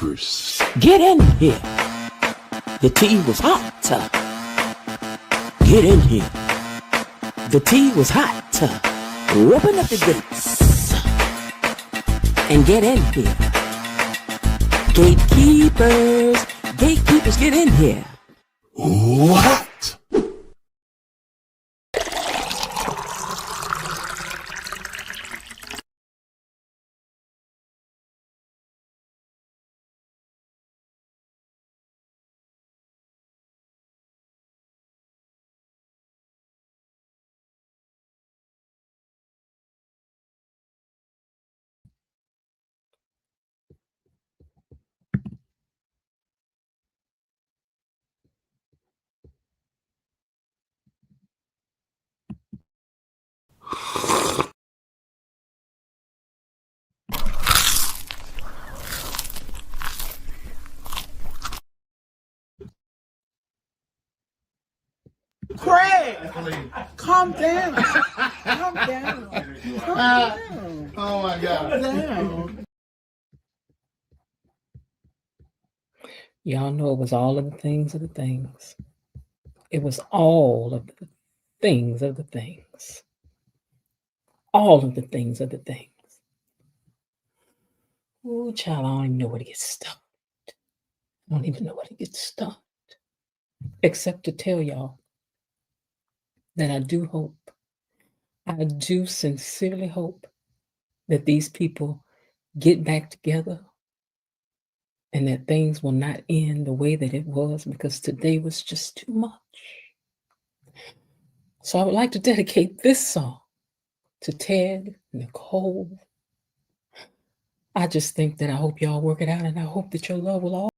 Duprees. Get in here. The tea was hot. Get in here. The tea was hot. Open up the gates and get in here. Gatekeepers, gatekeepers, get in here. What? Craig, calm down. Calm down. Calm down. Oh my God. Down. Y'all know it was all of the things of the things. It was all of the things of the things. All of the things of the things. Ooh, child, I don't even know where to get started. I don't even know where to get started. Except to tell y'all that I do sincerely hope that these people get back together and that things will not end the way that it was, because today was just too much. So I would like to dedicate this song to Ted, Nicole. I just think that I hope y'all work it out, and I hope that your love will all.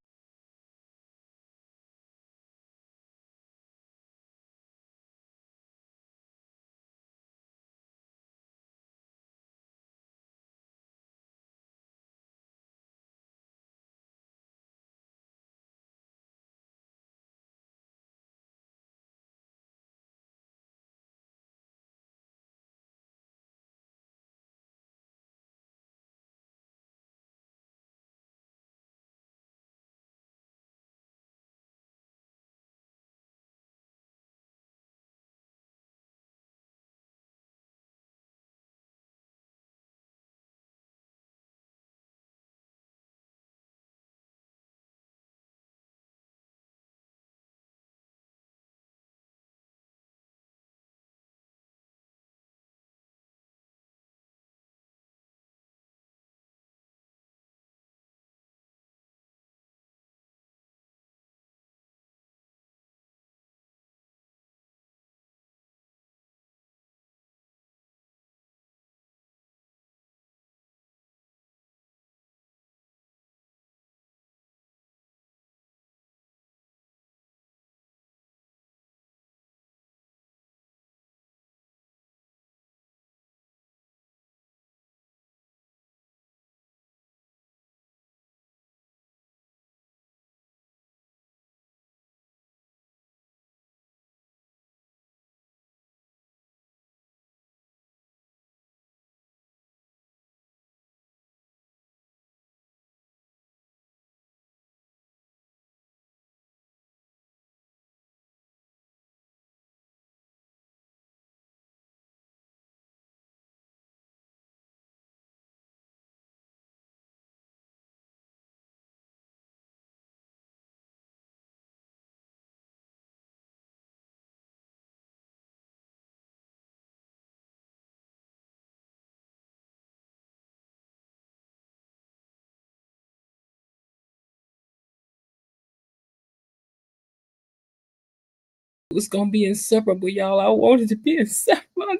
It was gonna be inseparable, y'all. I wanted to be inseparable.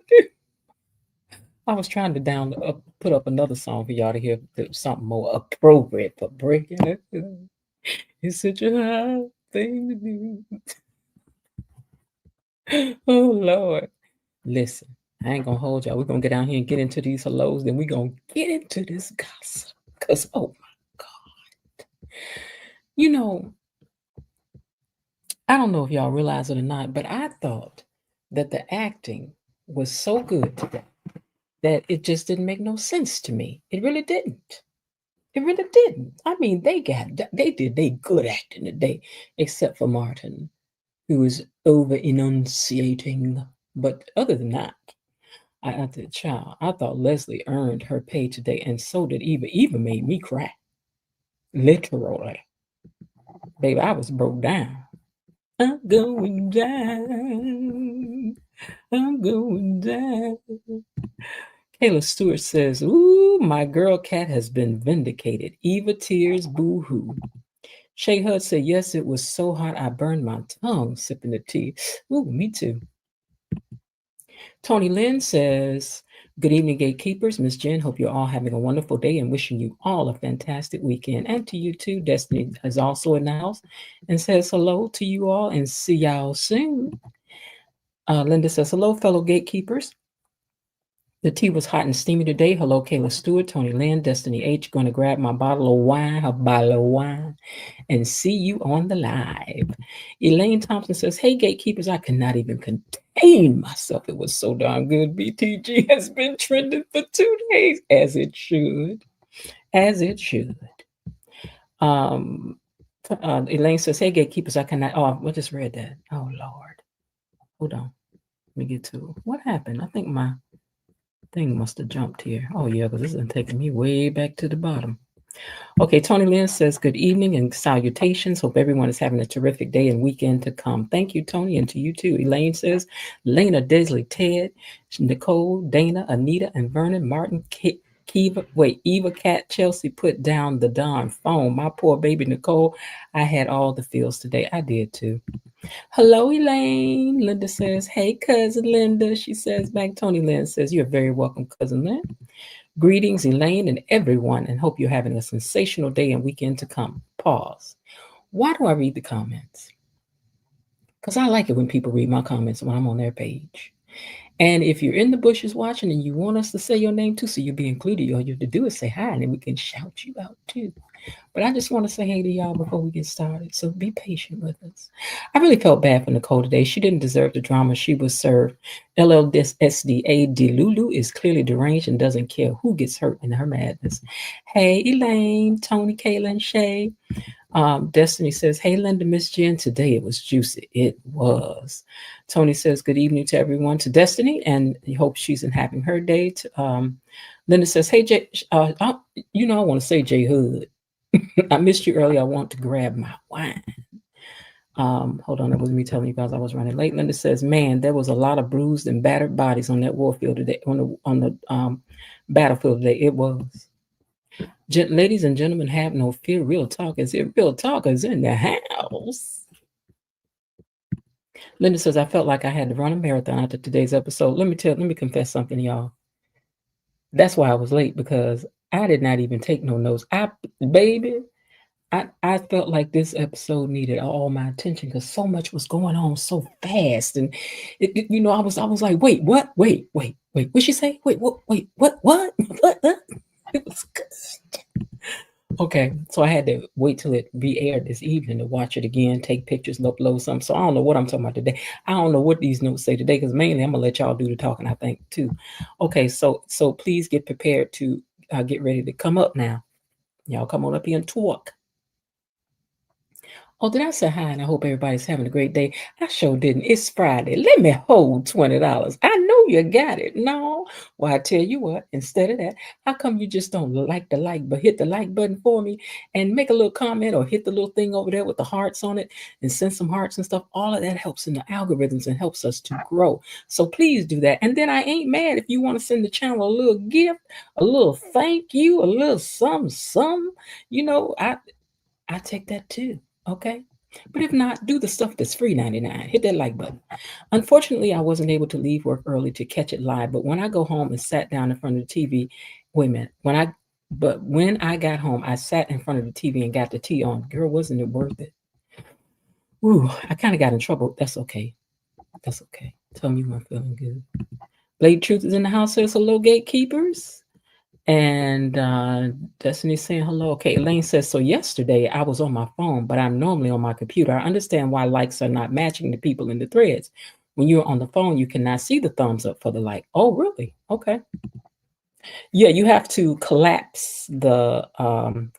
I was trying to put up another song for y'all to hear, something more appropriate for breaking it. It's such a hard thing to do. Oh Lord. Listen, I ain't gonna hold y'all. We're gonna get down here and get into these hellos, then we're gonna get into this gossip. Because oh my God. You know, I don't know if y'all realize it or not, but I thought that the acting was so good today that it just didn't make no sense to me. It really didn't. It really didn't. I mean, they did they good acting today, except for Martin, who was over enunciating. But other than that, I did child. I thought Leslie earned her pay today, and so did Eva. Eva made me cry. Literally. Baby, I was broke down. I'm going down. I'm going down. Kayla Stewart says, ooh, my girl cat has been vindicated. Eva tears, boo-hoo. Shay Hud said, yes, it was so hot I burned my tongue sipping the tea. Ooh, me too. Tony Lynn says, good evening, gatekeepers. Miss Jen, hope you're all having a wonderful day and wishing you all a fantastic weekend. And to you too. Destiny is also in the house and says hello to you all and see y'all soon. Linda says, hello, fellow gatekeepers. The tea was hot and steamy today. Hello, Kayla Stewart, Tony Lynn, Destiny H. Going to grab my bottle of wine, her bottle of wine, and see you on the live. Elaine Thompson says, hey, gatekeepers, I cannot even contain myself. It was so darn good. BTG has been trending for 2 days, as it should. As it should. Elaine says, hey, gatekeepers, I cannot. Oh, I just read that. Oh, Lord. Hold on. Let me get to it. What happened? I think my thing must have jumped here. Oh, yeah, because this is taking me way back to the bottom. Okay, Tony Lynn says, good evening and salutations. Hope everyone is having a terrific day and weekend to come. Thank you, Tony, and to you too. Elaine says, Lena, Desley, Ted, Nicole, Dana, Anita, and Vernon, Martin, Eva, Cat, Chelsea, put down the darn phone. My poor baby Nicole, I had all the feels today. I did too. Hello, Elaine. Linda says, hey, cousin Linda. She says back, Tony Lynn says, you're very welcome, cousin Lynn. Greetings, Elaine and everyone, and hope you're having a sensational day and weekend to come. Pause. Why do I read the comments? Because I like it when people read my comments when I'm on their page. And if you're in the bushes watching and you want us to say your name too, so you'll be included, all you have to do is say hi, and then we can shout you out too. But I just want to say hey to y'all before we get started. So be patient with us. I really felt bad for Nicole today. She didn't deserve the drama she was served. LLSDA Delulu is clearly deranged and doesn't care who gets hurt in her madness. Hey, Elaine, Tony, Kayla, and Shay. Destiny says, hey, Linda, Miss Jen, today it was juicy. It was. Tony says, good evening to everyone, to Destiny, and he hopes she's having her day. Linda says, hey, Jay, I want to say Jay Hood. I missed you earlier. I want to grab my wine. Hold on, that was me telling you guys I was running late. Linda says, man, there was a lot of bruised and battered bodies on that warfield today, on the battlefield today. It was. Ladies and gentlemen, have no fear. Real talkers in the house. Linda says, I felt like I had to run a marathon after today's episode. Let me confess something, y'all. That's why I was late, because I did not even take no notes. I felt like this episode needed all my attention because so much was going on so fast. And I was like, wait, what? Wait, what'd she say? Wait, what? It was good. Okay, so I had to wait till it re-aired this evening to watch it again, take pictures, upload something. So I don't know what I'm talking about today. I don't know what these notes say today, because mainly I'm gonna let y'all do the talking, I think, too. Okay, so please get prepared to get ready to come up now. Y'all come on up here and talk. Oh, did I say hi? And I hope everybody's having a great day. I sure didn't. It's Friday. Let me hold $20. I know you got it. No. Well, I tell you what, instead of that, how come you just don't but hit the like button for me and make a little comment, or hit the little thing over there with the hearts on it and send some hearts and stuff. All of that helps in the algorithms and helps us to grow. So please do that. And then I ain't mad if you want to send the channel a little gift, a little thank you, a little some. I take that too. Okay. But if not, do the stuff that's free 99. Hit that like button. Unfortunately, I wasn't able to leave work early to catch it live. But when I go home and sat down in front of the TV, when I got home, I sat in front of the TV and got the tea on. Girl, wasn't it worth it? Ooh, I kind of got in trouble. That's okay. Tell me when I'm feeling good. Blade Truth is in the house. Says hello, gatekeepers. And Destiny saying hello. Okay, Elaine says, so yesterday I was on my phone, but I'm normally on my computer. I understand why likes are not matching the people in the threads. When you're on the phone, you cannot see the thumbs up for the like. Oh, really? Okay. Yeah, you have to collapse the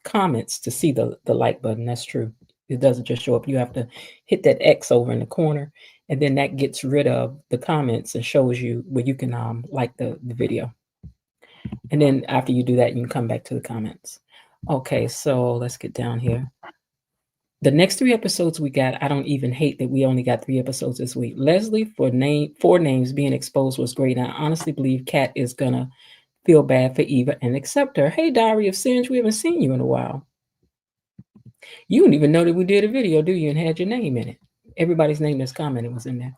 comments to see the like button. That's true. It doesn't just show up. You have to hit that X over in the corner, and then that gets rid of the comments and shows you where you can like the video. And then after you do that, you can come back to the comments. Okay, so let's get down here. The next 3 episodes we got, I don't even hate that we only got 3 episodes this week. Leslie for 4 names being exposed was great. And I honestly believe Kat is gonna feel bad for Eva and accept her. Hey, Diary of Singe, we haven't seen you in a while. You didn't even know that we did a video, do you, and had your name in it. Everybody's name that's commented was in there.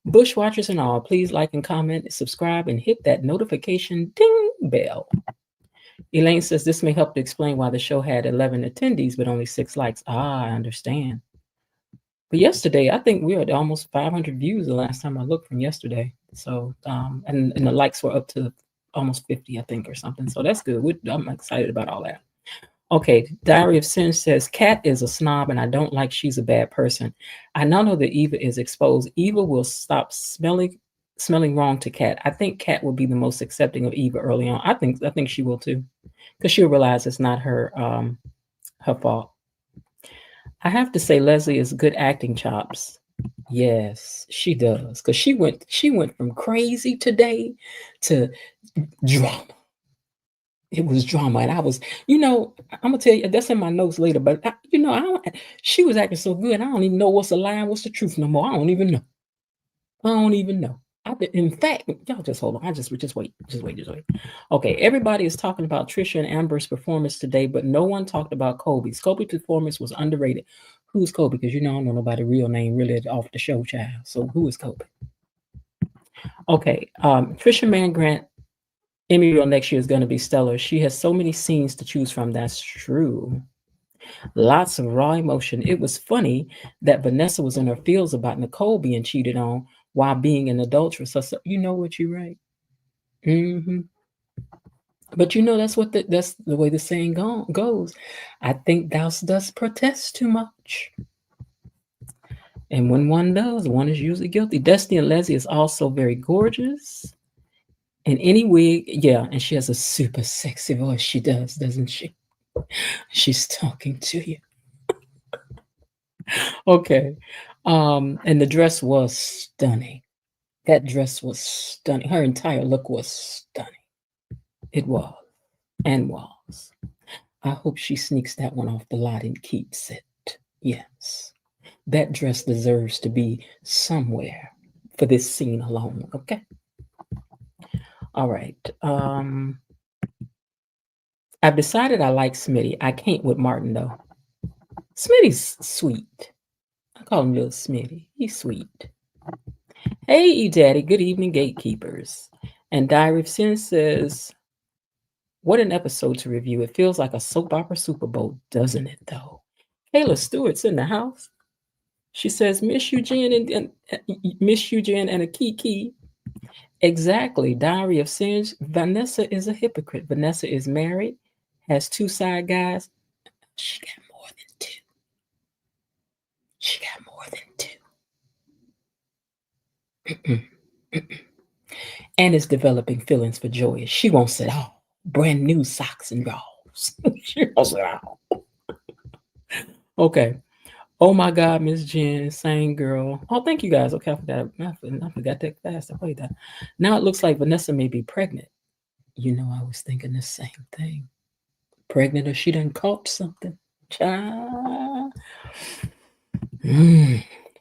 Bushwatchers and all, please like and comment, subscribe, and hit that notification ding bell. Elaine says this may help to explain why the show had 11 attendees but only 6 likes. I understand. But yesterday, I think we were at almost 500 views the last time I looked from yesterday. So, and the likes were up to almost 50, I think, or something. So that's good. I'm excited about all that. Okay, Diary of Sin says, Kat is a snob and I don't like she's a bad person. I now know that Eva is exposed. Eva will stop smelling wrong to Kat. I think Kat will be the most accepting of Eva early on. I think she will too, because she'll realize it's not her fault. I have to say Leslie is good acting chops. Yes, she does. Because she went from crazy today to drama. It was drama. And I was, I'm going to tell you, that's in my notes later. But, she was acting so good. I don't even know what's a lie and what's the truth no more. I don't even know. In fact, y'all just hold on. Just wait. Okay, everybody is talking about Trisha and Amber's performance today, but no one talked about Kobe's. Kobe's performance was underrated. Who's Kobe? Because I don't know nobody's real name really off the show, child. So who is Kobe? Okay, Trisha Mann Grant, Emmy reel next year is going to be stellar. She has so many scenes to choose from. That's true. Lots of raw emotion. It was funny that Vanessa was in her feels about Nicole being cheated on while being an adulteress. So you know what you're right. Mm-hmm. But that's the way the saying goes. I think thou dost protest too much. And when one does, one is usually guilty. Destiny and Leslie is also very gorgeous. In any wig, yeah, and she has a super sexy voice. She does, doesn't she? She's talking to you. Okay. And the dress was stunning. That dress was stunning. Her entire look was stunning. It was and was. I hope she sneaks that one off the lot and keeps it. Yes. That dress deserves to be somewhere for this scene alone. Okay. All right. I've decided I like Smitty. I can't with Martin though. Smitty's sweet. I call him little Smitty. He's sweet. Hey, E-Daddy. Good evening, gatekeepers. And Diary of Sin says, what an episode to review. It feels like a soap opera Super Bowl, doesn't it, though? Kayla Stewart's in the house. She says, Miss Eugene and a Kiki. Exactly. Diary of Sin. Vanessa is a hypocrite. Vanessa is married, has 2 side guys. She got more than 2. And is developing feelings for Joy. She wants it all. Brand new socks and drawers. She wants it all. Okay. Oh my God, Miss Jen, same girl. Oh, thank you guys. Okay, I forgot that fast. I played that. Now it looks like Vanessa may be pregnant. I was thinking the same thing. Pregnant or she done caught something. Child.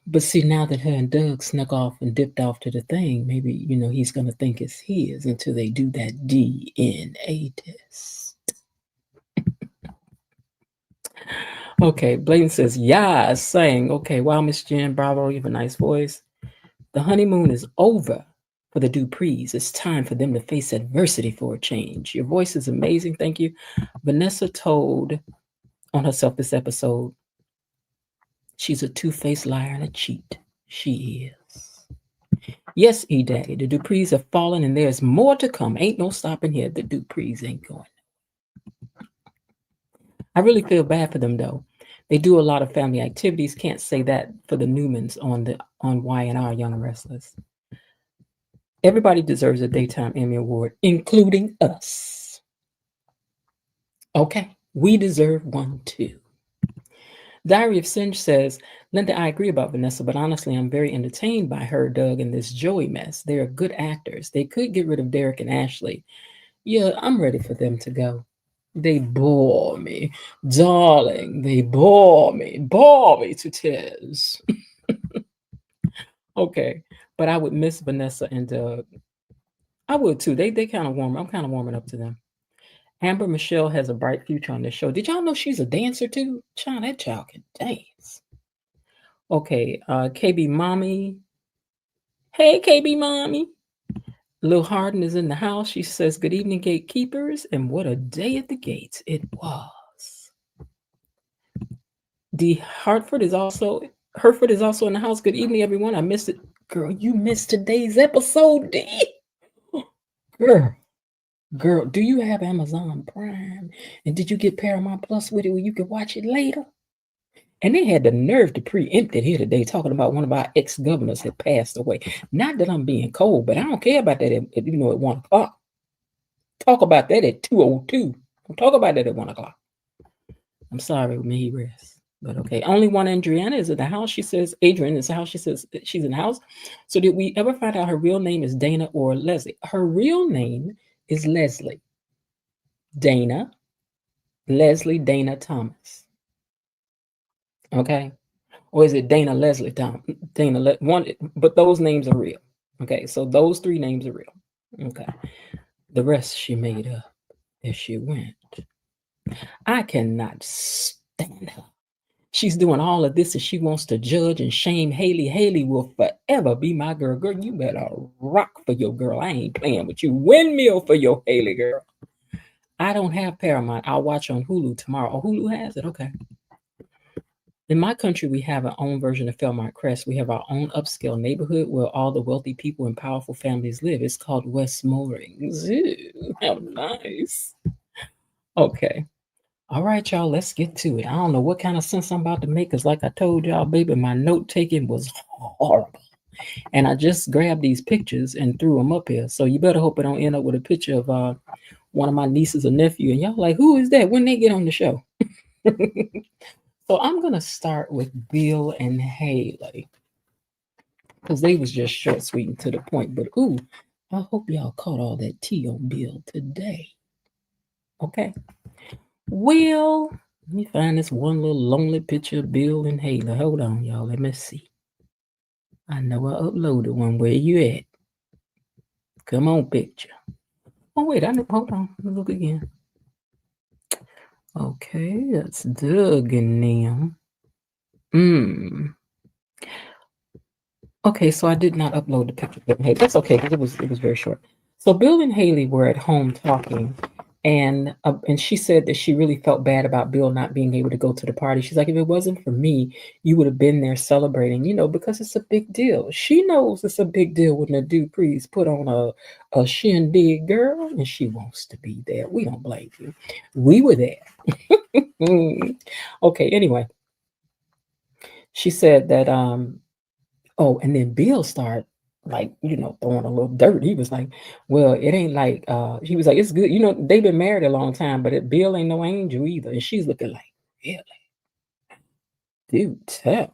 But see, now that her and Doug snuck off and dipped off to the thing, maybe, he's going to think it's his until they do that DNA test. Okay, Bladen says, yeah, saying, okay, wow, Miss Jen, bravo, you have a nice voice. The honeymoon is over for the Duprees. It's time for them to face adversity for a change. Your voice is amazing. Thank you. Vanessa told on herself this episode, she's a two-faced liar and a cheat. She is. Yes, E-Daddy, the Duprees have fallen and there's more to come. Ain't no stopping here. The Duprees ain't going. I really feel bad for them, though. They do a lot of family activities. Can't say that for the Newmans on Y&R Young Wrestlers. Everybody deserves a Daytime Emmy Award, including us. Okay, we deserve one too. Diary of Singe says, Linda, I agree about Vanessa, but honestly, I'm very entertained by her, Doug, and this Joey mess. They are good actors. They could get rid of Derek and Ashley. Yeah, I'm ready for them to go. They bore me. Darling, they bore me to tears. Okay, but I would miss Vanessa and Doug. I would too. They kind of warm. I'm kind of warming up to them. Amber Michelle has a bright future on this show. Did y'all know she's a dancer too? Child, that child can dance. Okay, KB Mommy. Hey, KB Mommy. Lil Harden is in the house. She says, good evening, gatekeepers. And what a day at the gates it was. Hertford is also in the house. Good evening, everyone. I missed it. Girl, you missed today's episode, D. Girl, do you have Amazon Prime? And did you get Paramount Plus with it where you could watch it later? And they had the nerve to preempt it here today, talking about one of our ex-governors had passed away. Not that I'm being cold, but I don't care about that at 1 o'clock. Talk about that at 2:02. Don't talk about that at 1 o'clock. I'm sorry, may he rest. But okay. Only one Adriana is in the house. She says, Adrian is in the house. She says she's in the house. So did we ever find out her real name is Dana or Leslie? Her real name is Leslie. Dana, Leslie Dana Thomas. Okay. Or is it Dana Leslie Thomas? One, but those names are real. Okay. So those 3 names are real. Okay. The rest she made up as she went. I cannot stand her. She's doing all of this and she wants to judge and shame Haley. Haley will forever be my girl. Girl, you better rock for your girl. I ain't playing with you. Windmill for your Haley, girl. I don't have Paramount. I'll watch on Hulu tomorrow. Oh, Hulu has it? Okay. In my country, we have our own version of Fairmont Crest. We have our own upscale neighborhood where all the wealthy people and powerful families live. It's called West Moorings. Ooh, how nice. Okay. All right, y'all, let's get to it. I don't know what kind of sense I'm about to make because like I told y'all, baby, my note-taking was horrible. And I just grabbed these pictures and threw them up here. So you better hope I don't end up with a picture of one of my nieces or nephew. And y'all like, who is that? When they get on the show? So I'm going to start with Bill and Haley because they was just short, sweet, and to the point. But, ooh, I hope y'all caught all that tea on Bill today. Okay. Well, let me find this one little lonely picture of Bill and Haley. Hold on, y'all. Let me see. I know I uploaded one. Where you at? Come on, picture. Oh, wait. Hold on. Let me look again. Okay, that's Doug and them. Okay, so I did not upload the picture. Hey, that's okay because it was very short. So Bill and Haley were at home talking, and she said that she really felt bad about Bill not being able to go to the party. She's like, if it wasn't for me, you would have been there celebrating, because it's a big deal. She knows it's a big deal when the Duprees put on a shindig, girl, and she wants to be there. We don't blame you. We were there. Okay, anyway. She said that, and then Bill started throwing a little dirt. He was like, well, it ain't like, he was like, it's good. They've been married a long time, but Bill ain't no angel either. And she's looking like, really? Do tell.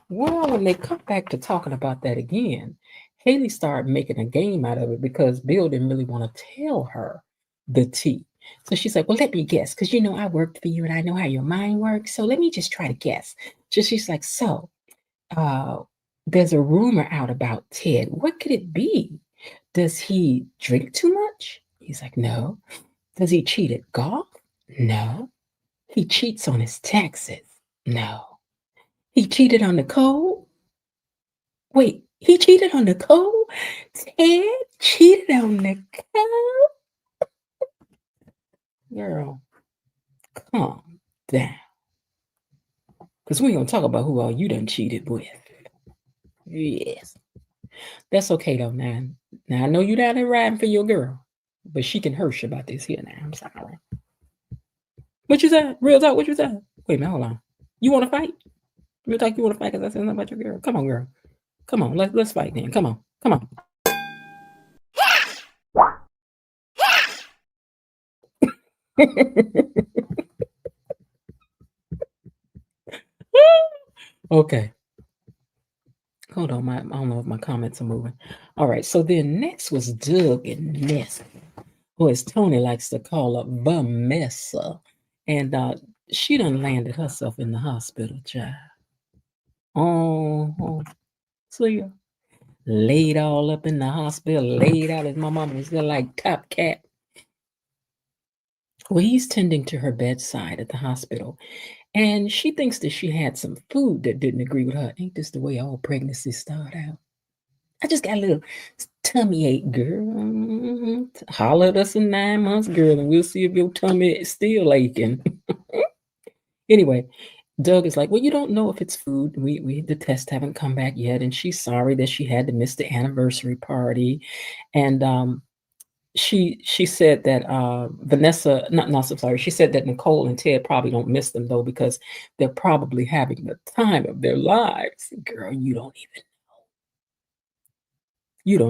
Well, when they come back to talking about that again, Haley started making a game out of it because Bill didn't really want to tell her the tea. So she's like, well, let me guess, because I worked for you and I know how your mind works. So let me just try to guess. She's like, so there's a rumor out about Ted. What could it be? Does he drink too much? He's like, no. Does he cheat at golf? No. He cheats on his taxes? No. He cheated on the code? Wait, he cheated on the code? Ted cheated on the code? Girl, calm down. Because we ain't going to talk about who all you done cheated with. Yes. That's okay, though, now. Now, I know you down there riding for your girl, but she can hirsch about this here now. I'm sorry. What you said? Real talk, what you said? Wait a minute, hold on. You want to fight? Real talk, you want to fight because I said something about your girl? Come on, girl. Come on, let's fight then. Come on. Okay. Hold on, I don't know if my comments are moving. All right, so then next was Doug and Ness, who as Tony likes to call her Vanessa. And she done landed herself in the hospital, child. Oh, see ya. Laid all up in the hospital, laid out as my mama was there like top cat. Well, he's tending to her bedside at the hospital, and she thinks that she had some food that didn't agree with her. Ain't this the way all pregnancies start out? I just got a little tummy ache, girl. Holler at us in 9 months, girl, and we'll see if your tummy is still aching. Anyway, Doug is like, well, you don't know if it's food. We the tests haven't come back yet, and she's sorry that she had to miss the anniversary party, and she said that Vanessa, not I'm sorry, she said that Nicole and Ted probably don't miss them though because they're probably having the time of their lives. Girl, you don't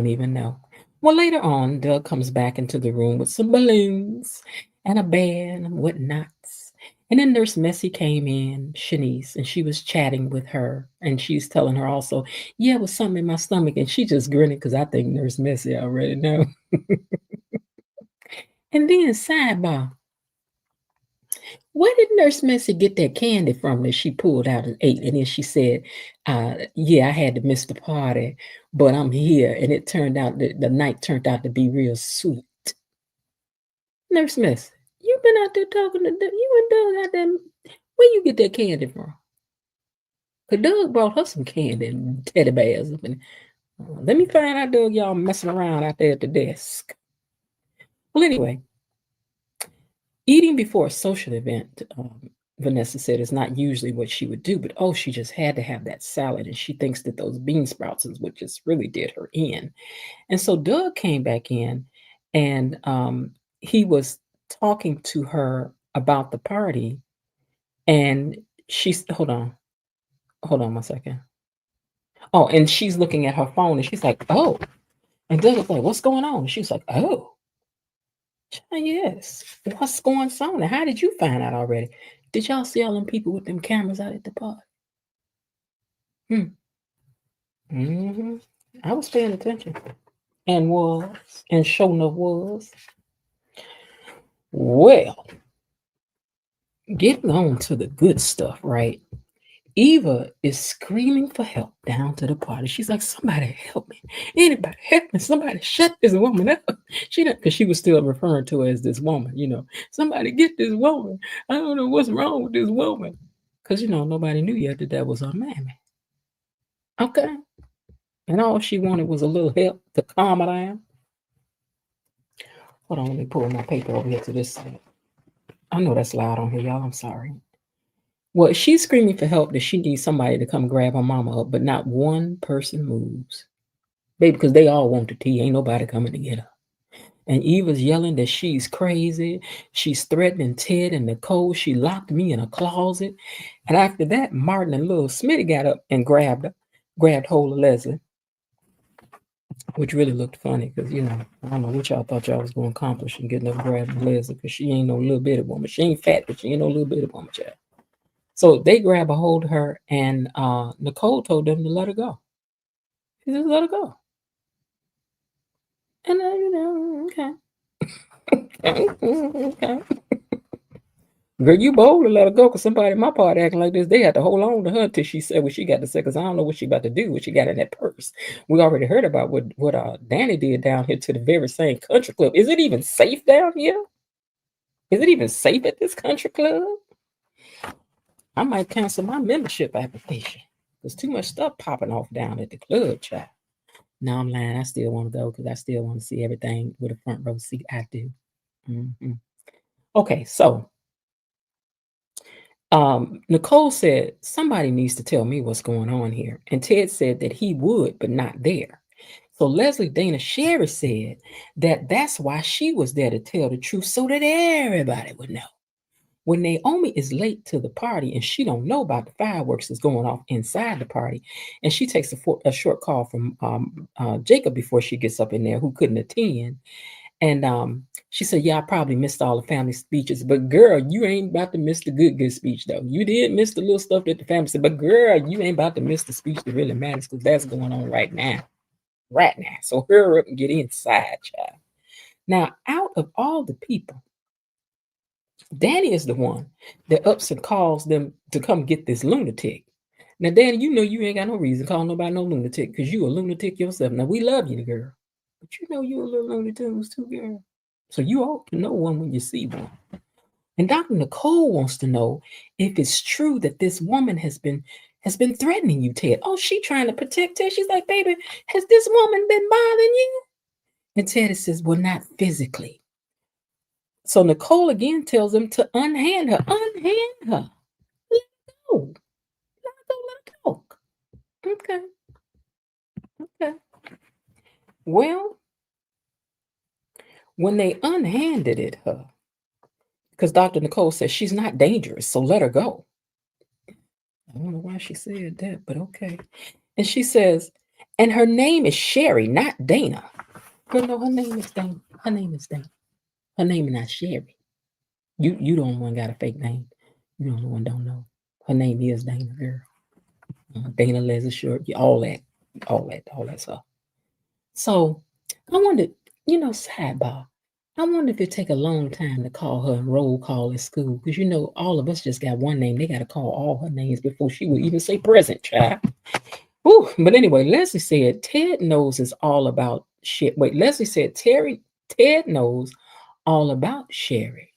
even know. Well, later on, Doug comes back into the room with some balloons and a band and whatnots. And then Nurse Messy came in, Shanice, and she was chatting with her. And she's telling her also, yeah, it was something in my stomach. And she just grinning because I think Nurse Messy already know. And then sidebar, where did Nurse Messy get that candy from that she pulled out and ate? And then she said, yeah, I had to miss the party, but I'm here. And it turned out that the night turned out to be real sweet. Nurse Messy, you been out there talking to Doug. You and Doug out there. Where you get that candy from? Because Doug brought her some candy and teddy bears. Let me find out, Doug, y'all messing around out there at the desk. Well, anyway, eating before a social event, Vanessa said, is not usually what she would do, but oh, she just had to have that salad. And she thinks that those bean sprouts is what just really did her in. And so Doug came back in and he was talking to her about the party. And she's, hold on 1 second. Oh, and she's looking at her phone and she's like, oh. And Doug was like, what's going on? And she's like, oh. Yes. What's going on? And how did you find out already? Did y'all see all them people with them cameras out at the park? I was paying attention. And sure enough was. Well, getting on to the good stuff, right? Eva is screaming for help down to the party. She's like, somebody help me. Anybody help me. Somebody shut this woman up. Because she was still referring to her as this woman, Somebody get this woman. I don't know what's wrong with this woman. Because, nobody knew yet that was her mammy. Okay. And all she wanted was a little help to calm her down. Hold on, let me pull my paper over here to this side. I know that's loud on here, y'all. I'm sorry. Well, she's screaming for help that she needs somebody to come grab her mama up, but not one person moves. Baby, because they all want the tea. Ain't nobody coming to get her. And Eva's yelling that she's crazy. She's threatening Ted and Nicole. She locked me in a closet. And after that, Martin and little Smitty got up and grabbed hold of Leslie, which really looked funny because, I don't know what y'all thought y'all was going to accomplish in getting up and grabbing Leslie because she ain't no little bitty woman. She ain't fat, but she ain't no little bitty woman, child. So they grab a hold of her, and Nicole told them to let her go. She just let her go. And okay. Okay. Girl, you bold to let her go because somebody in my party acting like this. They had to hold on to her until she said what she got to say because I don't know what she about to do, what she got in that purse. We already heard about what Danny did down here to the very same country club. Is it even safe down here? Is it even safe at this country club? I might cancel my membership application. There's too much stuff popping off down at the club, child. No, I'm lying. I still want to go because I still want to see everything with a front row seat. I do. Okay, so Nicole said, somebody needs to tell me what's going on here. And Ted said that he would, but not there. So Leslie Dana Sherry said that that's why she was there to tell the truth so that everybody would know. When Naomi is late to the party and she don't know about the fireworks that's going off inside the party, and she takes a short call from Jacob before she gets up in there, who couldn't attend, And she said, yeah, I probably missed all the family speeches, but girl, you ain't about to miss the good speech though. You did miss the little stuff that the family said, but girl, you ain't about to miss the speech that really matters, because that's going on right now. So hurry up and get inside, child. Now, out of all the people, Danny is the one that ups and calls them to come get this lunatic. Now, Danny, you know you ain't got no reason to call nobody no lunatic, because you a lunatic yourself. Now, we love you, girl, but you know you a little Looney Tunes too, girl. So you ought to know one when you see one. And Dr. Nicole wants to know if it's true that this woman has been threatening you, Ted. Oh, she trying to protect Ted. She's like, baby, has this woman been bothering you? And Ted says, well, not physically. So Nicole again tells him to unhand her. Unhand her. Let go. Let her talk. Okay. Well, when they unhanded it her, because Dr. Nicole says she's not dangerous, so let her go. I don't know why she said that, but okay. And she says, and her name is Sherry, not Dana. But no, her name is Dana. Her name is Dana. Her name is not Sherry. You don't one got a fake name. You don't one don't know. Her name is Dana, girl. Dana Leslie Short, all that stuff. So I wondered, sidebar. I wonder if it take a long time to call her and roll call at school, because all of us just got one name. They got to call all her names before she would even say present, child. Ooh, but anyway, Leslie said Ted knows is all about shit. Wait, Leslie said Ted knows all about Sherry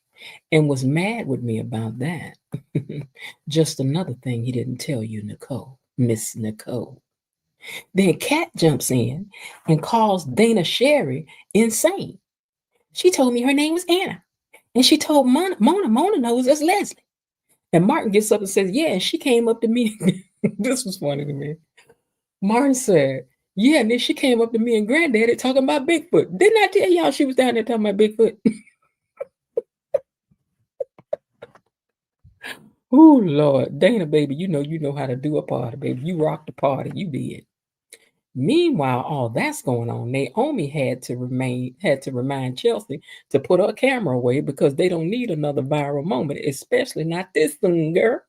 and was mad with me about that. Just another thing he didn't tell you, Nicole, Miss Nicole. Then Kat jumps in and calls Dana Sherry insane. She told me her name was Anna. And she told Mona knows as Leslie. And Martin gets up and says, yeah, and she came up to me. This was funny to me. Martin said, yeah, and then she came up to me and Granddaddy talking about Bigfoot. Didn't I tell y'all she was down there talking about Bigfoot? Oh, Lord. Dana, baby, you know how to do a party, baby. You rocked the party. You did. Meanwhile, all that's going on, Naomi had to remind Chelsea to put her camera away because they don't need another viral moment, especially not this one, girl.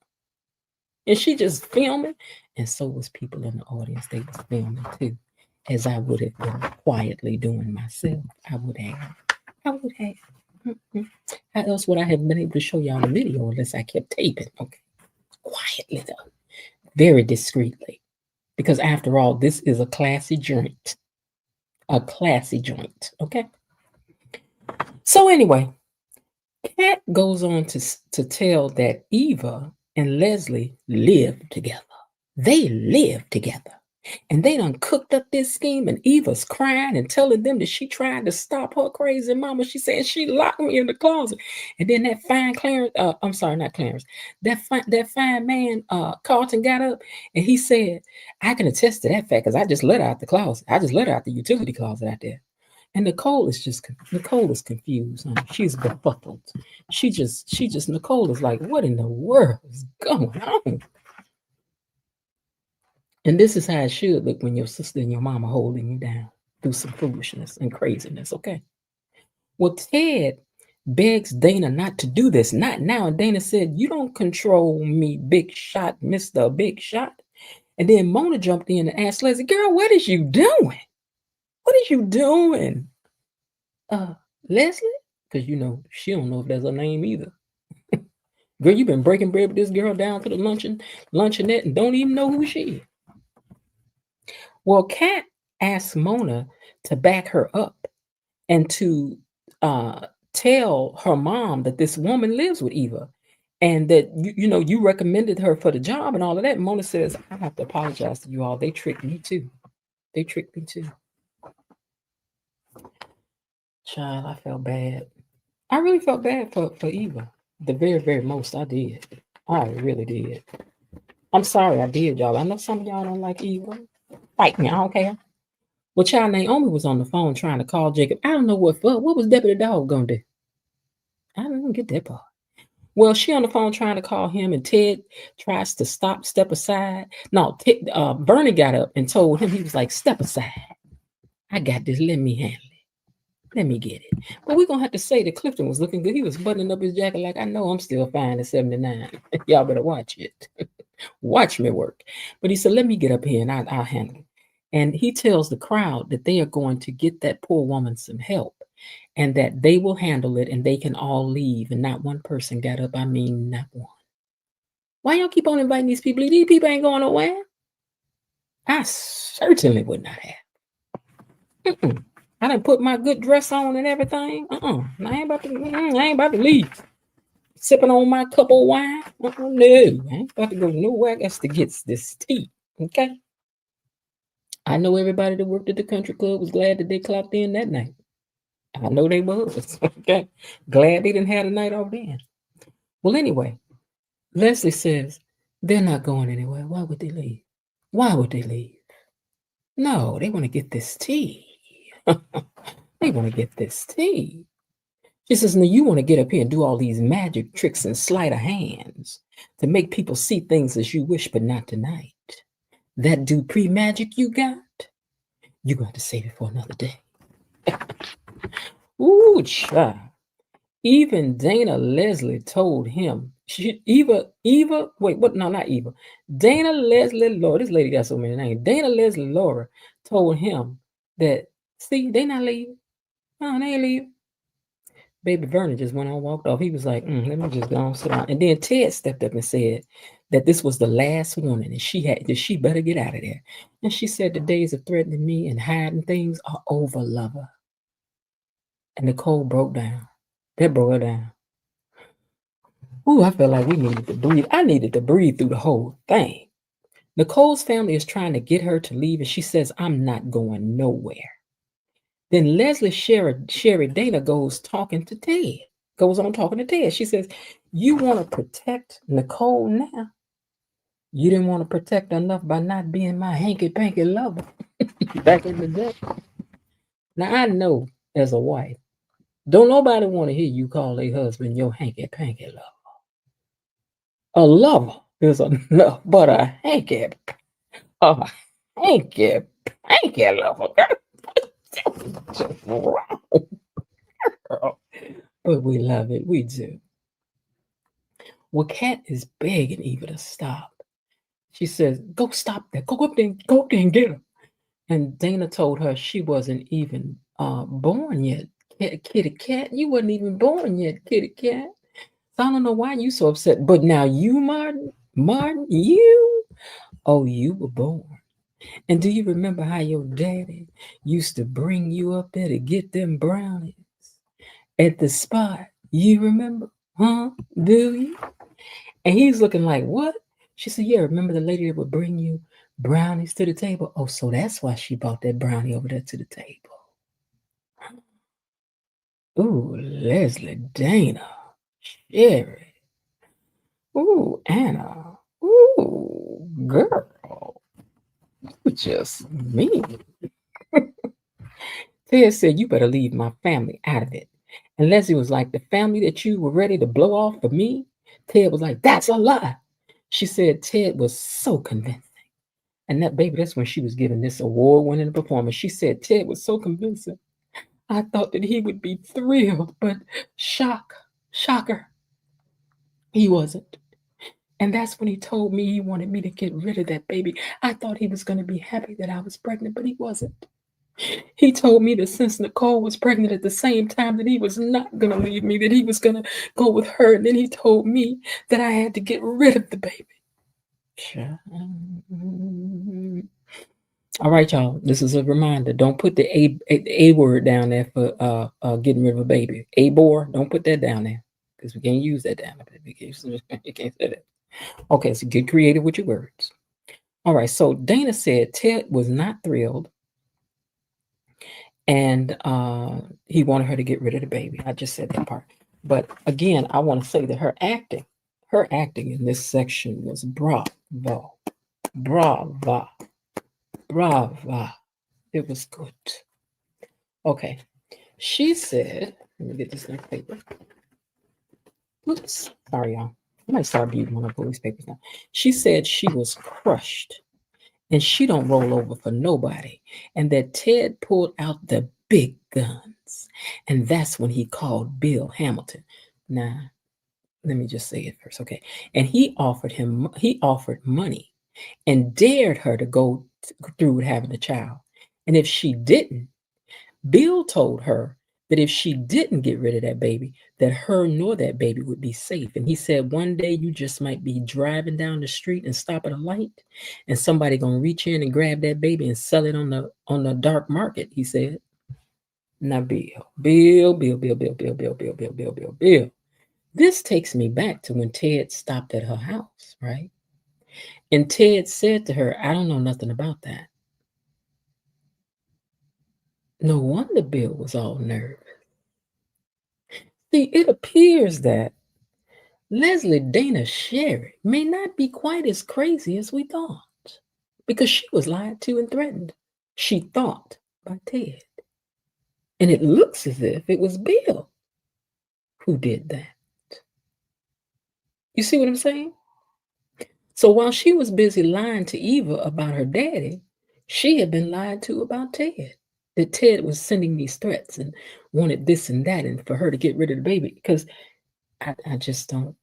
And she just filming, and so was people in the audience. They was filming too, as I would have been quietly doing myself. I would have. Mm-hmm. How else would I have been able to show y'all the video unless I kept taping? Okay, quietly though, very discreetly. Because after all, this is a classy joint. Okay? So anyway, Kat goes on to tell that Eva and Leslie live together. They live together. And they done cooked up this scheme, and Eva's crying and telling them that she tried to stop her crazy mama. She said she locked me in the closet. And then that fine Clarence, I'm sorry, not Clarence, that fine man, Carlton, got up and he said, I can attest to that fact because I just let her out the closet. I just let her out the utility closet out there. And Nicole is confused. She's befuddled. Nicole is like, what in the world is going on? And this is how it should look when your sister and your mama holding you down through some foolishness and craziness, okay? Well, Ted begs Dana not to do this, not now. And Dana said, you don't control me, big shot, Mr. Big Shot. And then Mona jumped in and asked Leslie, girl, what is you doing? What are you doing? Leslie? Because, she don't know if that's her name either. Girl, you've been breaking bread with this girl down to the luncheonette and don't even know who she is. Well, Kat asked Mona to back her up and to tell her mom that this woman lives with Eva and that, you recommended her for the job and all of that. And Mona says, I have to apologize to you all. They tricked me too. Child, I felt bad. I really felt bad for Eva. The very, very most I did. I really did. I'm sorry I did, y'all. I know some of y'all don't like Eva. Fight me, I don't care. Well, child, Naomi was on the phone trying to call Jacob. I don't know what was Deputy Dog gonna do? I didn't get that part. Well, she on the phone trying to call him, and Ted tries to step aside. No, Bernie got up and told him, he was like, step aside. I got this, let me handle it. Let me get it. But we're going to have to say that Clifton was looking good. He was buttoning up his jacket like, I know I'm still fine at 79. Y'all better watch it. Watch me work. But he said, let me get up here and I'll handle it. And he tells the crowd that they are going to get that poor woman some help and that they will handle it and they can all leave. And not one person got up. I mean, not one. Why y'all keep on inviting these people? These people ain't going nowhere. I certainly would not have. I done put my good dress on and everything. I ain't about to leave. Sipping on my cup of wine. No, I ain't about to go nowhere. I got to get this tea. Okay. I know everybody that worked at the country club was glad that they clocked in that night. I know they was. Okay. Glad they didn't have the night off then. Well, anyway, Leslie says they're not going anywhere. Why would they leave? Why would they leave? No, they want to get this tea. They want to get this tea. She says, now you want to get up here and do all these magic tricks and sleight of hands to make people see things as you wish, but not tonight. That Duprees magic you got, you're going to save it for another day. Ooh, child. Even Dana Leslie told him, Eva, wait, what? No, not Eva. Dana Leslie Laura, this lady got so many names. Dana Leslie Laura told him that, see, they not leaving. Oh, they ain't leaving. Baby Vernon just went on, walked off. He was like, let me just go on, sit down. And then Ted stepped up and said that this was the last warning and she better get out of there. And she said, the days of threatening me and hiding things are over, lover. And Nicole broke down. That broke her down. Ooh, I felt like we needed to breathe. I needed to breathe through the whole thing. Nicole's family is trying to get her to leave, and she says, I'm not going nowhere. Then Leslie Sherry Dana goes on talking to Ted. She says, you want to protect Nicole now? You didn't want to protect her enough by not being my hanky-panky lover back in the day. Now, I know as a wife, don't nobody want to hear you call a husband your hanky-panky lover. A lover is enough, but a hanky-panky lover. But we love it. We do. Well, Kat is begging Eva to stop. She says, go stop that. Go up there and get her. And Dana told her she wasn't even born yet. Kitty Cat, you wasn't even born yet, Kitty Cat. So I don't know why you so upset. But now you, Martin, you, oh, you were born. And do you remember how your daddy used to bring you up there to get them brownies at the spot? You remember? Huh? Do you? And he's looking like, what? She said, yeah, remember the lady that would bring you brownies to the table? Oh, so that's why she brought that brownie over there to the table. Ooh, Leslie, Dana, Sherry. Ooh, Anna. Ooh, girl. You just mean. Ted said, you better leave my family out of it. And Leslie was like, the family that you were ready to blow off for me? Ted was like, that's a lie. She said Ted was so convincing. And that baby, that's when she was giving this award-winning performance. She said Ted was so convincing. I thought that he would be thrilled, but shocker, he wasn't. And that's when he told me he wanted me to get rid of that baby. I thought he was going to be happy that I was pregnant, but he wasn't. He told me that since Nicole was pregnant at the same time, that he was not going to leave me, that he was going to go with her. And then he told me that I had to get rid of the baby. All right, y'all. This is a reminder. Don't put the A word down there for getting rid of a baby. A-bore, don't put that down there because we can't use that down there. You can't say that. Okay, so get creative with your words. All right, so Dana said Ted was not thrilled and he wanted her to get rid of the baby. I just said that part. But again, I want to say that her acting in this section was bravo. It was good. Okay. She said, let me get this next paper. Oops. Sorry, y'all. I might start reading one of these papers now. She said she was crushed and she don't roll over for nobody. And that Ted pulled out the big guns months. And that's when he called Bill Hamilton. Now, let me just say it first, okay? And he offered money and dared her to go through with having a child. And if she didn't, Bill told her that if she didn't get rid of that baby, that her nor that baby would be safe. And he said, one day you just might be driving down the street and stop at a light, and somebody gonna reach in and grab that baby and sell it on the dark market. He said, "Now, Bill. This takes me back to when Ted stopped at her house, right? And Ted said to her, I don't know nothing about that." No wonder Bill was all nervous. See, it appears that Leslie Dana Sherry may not be quite as crazy as we thought, because she was lied to and threatened, she thought, by Ted. And it looks as if it was Bill who did that. You see what I'm saying? So while she was busy lying to Eva about her daddy, she had been lied to about Ted. That Ted was sending these threats and wanted this and that, and for her to get rid of the baby. Because I just don't,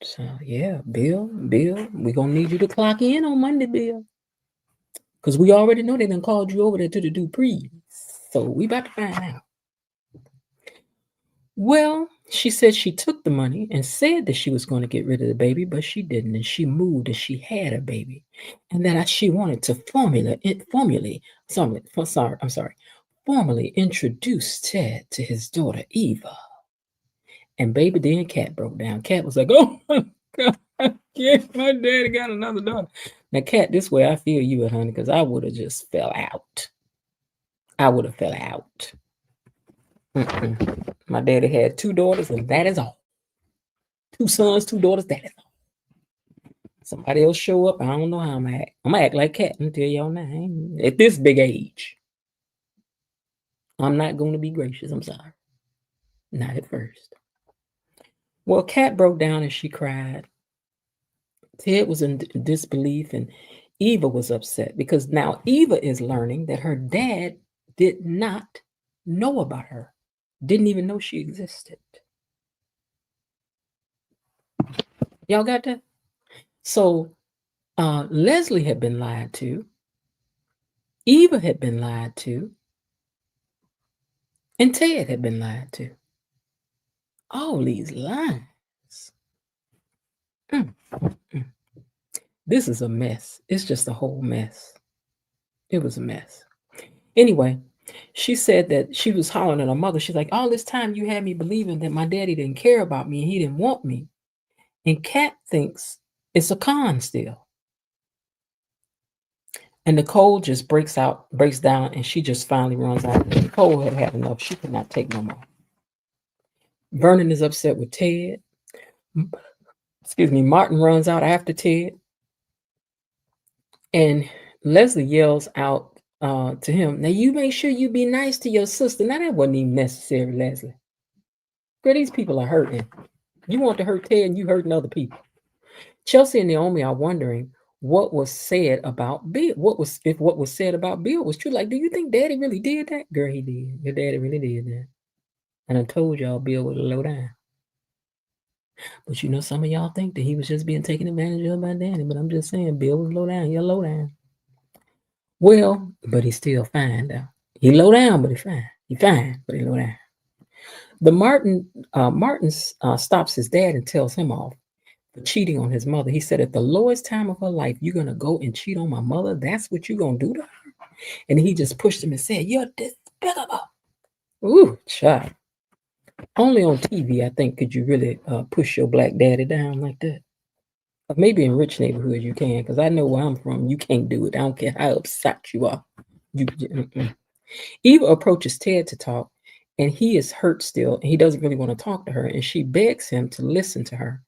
Bill, we're going to need you to clock in on Monday, Bill. Because we already know they done called you over there to the Duprees. So we about to find out. Well, she said she took the money and said that she was going to get rid of the baby, but she didn't. And she moved and she had a baby. And that she wanted to formally introduce Ted to his daughter, Eva. And baby, then Cat broke down. Cat was like, oh my God, my daddy got another daughter. Now, Cat, this way I feel you, honey, because I would have just fell out. Mm-mm. My daddy had 2 daughters, and that is all. 2 sons, 2 daughters, that is all. Somebody else show up, I don't know how I'm going to act like Cat. I'm going to tell y'all now. At this big age, I'm not going to be gracious. I'm sorry. Not at first. Well, Cat broke down and she cried. Ted was in disbelief, and Eva was upset because now Eva is learning that her dad did not know about her, didn't even know she existed. Y'all got that? So Leslie had been lied to, Eva had been lied to, and Ted had been lied to. All these lies. This is a mess. It's just a whole mess. It was a mess. Anyway, she said that she was hollering at her mother. She's like, all this time you had me believing that my daddy didn't care about me and he didn't want me. And Kat thinks it's a con still. And Nicole just breaks down, and she just finally runs out. Nicole had had enough. She could not take no more. Vernon is upset with Ted. Martin runs out after Ted. And Leslie yells out to him, now you make sure you be nice to your sister. Now that wasn't even necessary, Leslie. Girl, these people are hurting. You want to hurt Ted and you hurting other people. Chelsea and Naomi are wondering what was said about Bill. If what was said about Bill was true. Like, do you think Daddy really did that? Girl, he did. Your daddy really did that. And I told y'all Bill was low down. But you know, some of y'all think that he was just being taken advantage of by Daddy. But I'm just saying, Bill was low down. You're low down. Well, but he's still fine though. He low down, but he's fine. He fine, but he low down. The Martin stops his dad and tells him off for cheating on his mother. He said, at the lowest time of her life, you're gonna go and cheat on my mother. That's what you're gonna do to her. And he just pushed him and said, you're despicable. Ooh, child. Only on TV, I think, could you really push your black daddy down like that. Maybe in rich neighborhoods you can, because I know where I'm from, you can't do it. I don't care how upset you are. Eva approaches Ted to talk, and he is hurt still, and he doesn't really want to talk to her, and she begs him to listen to her,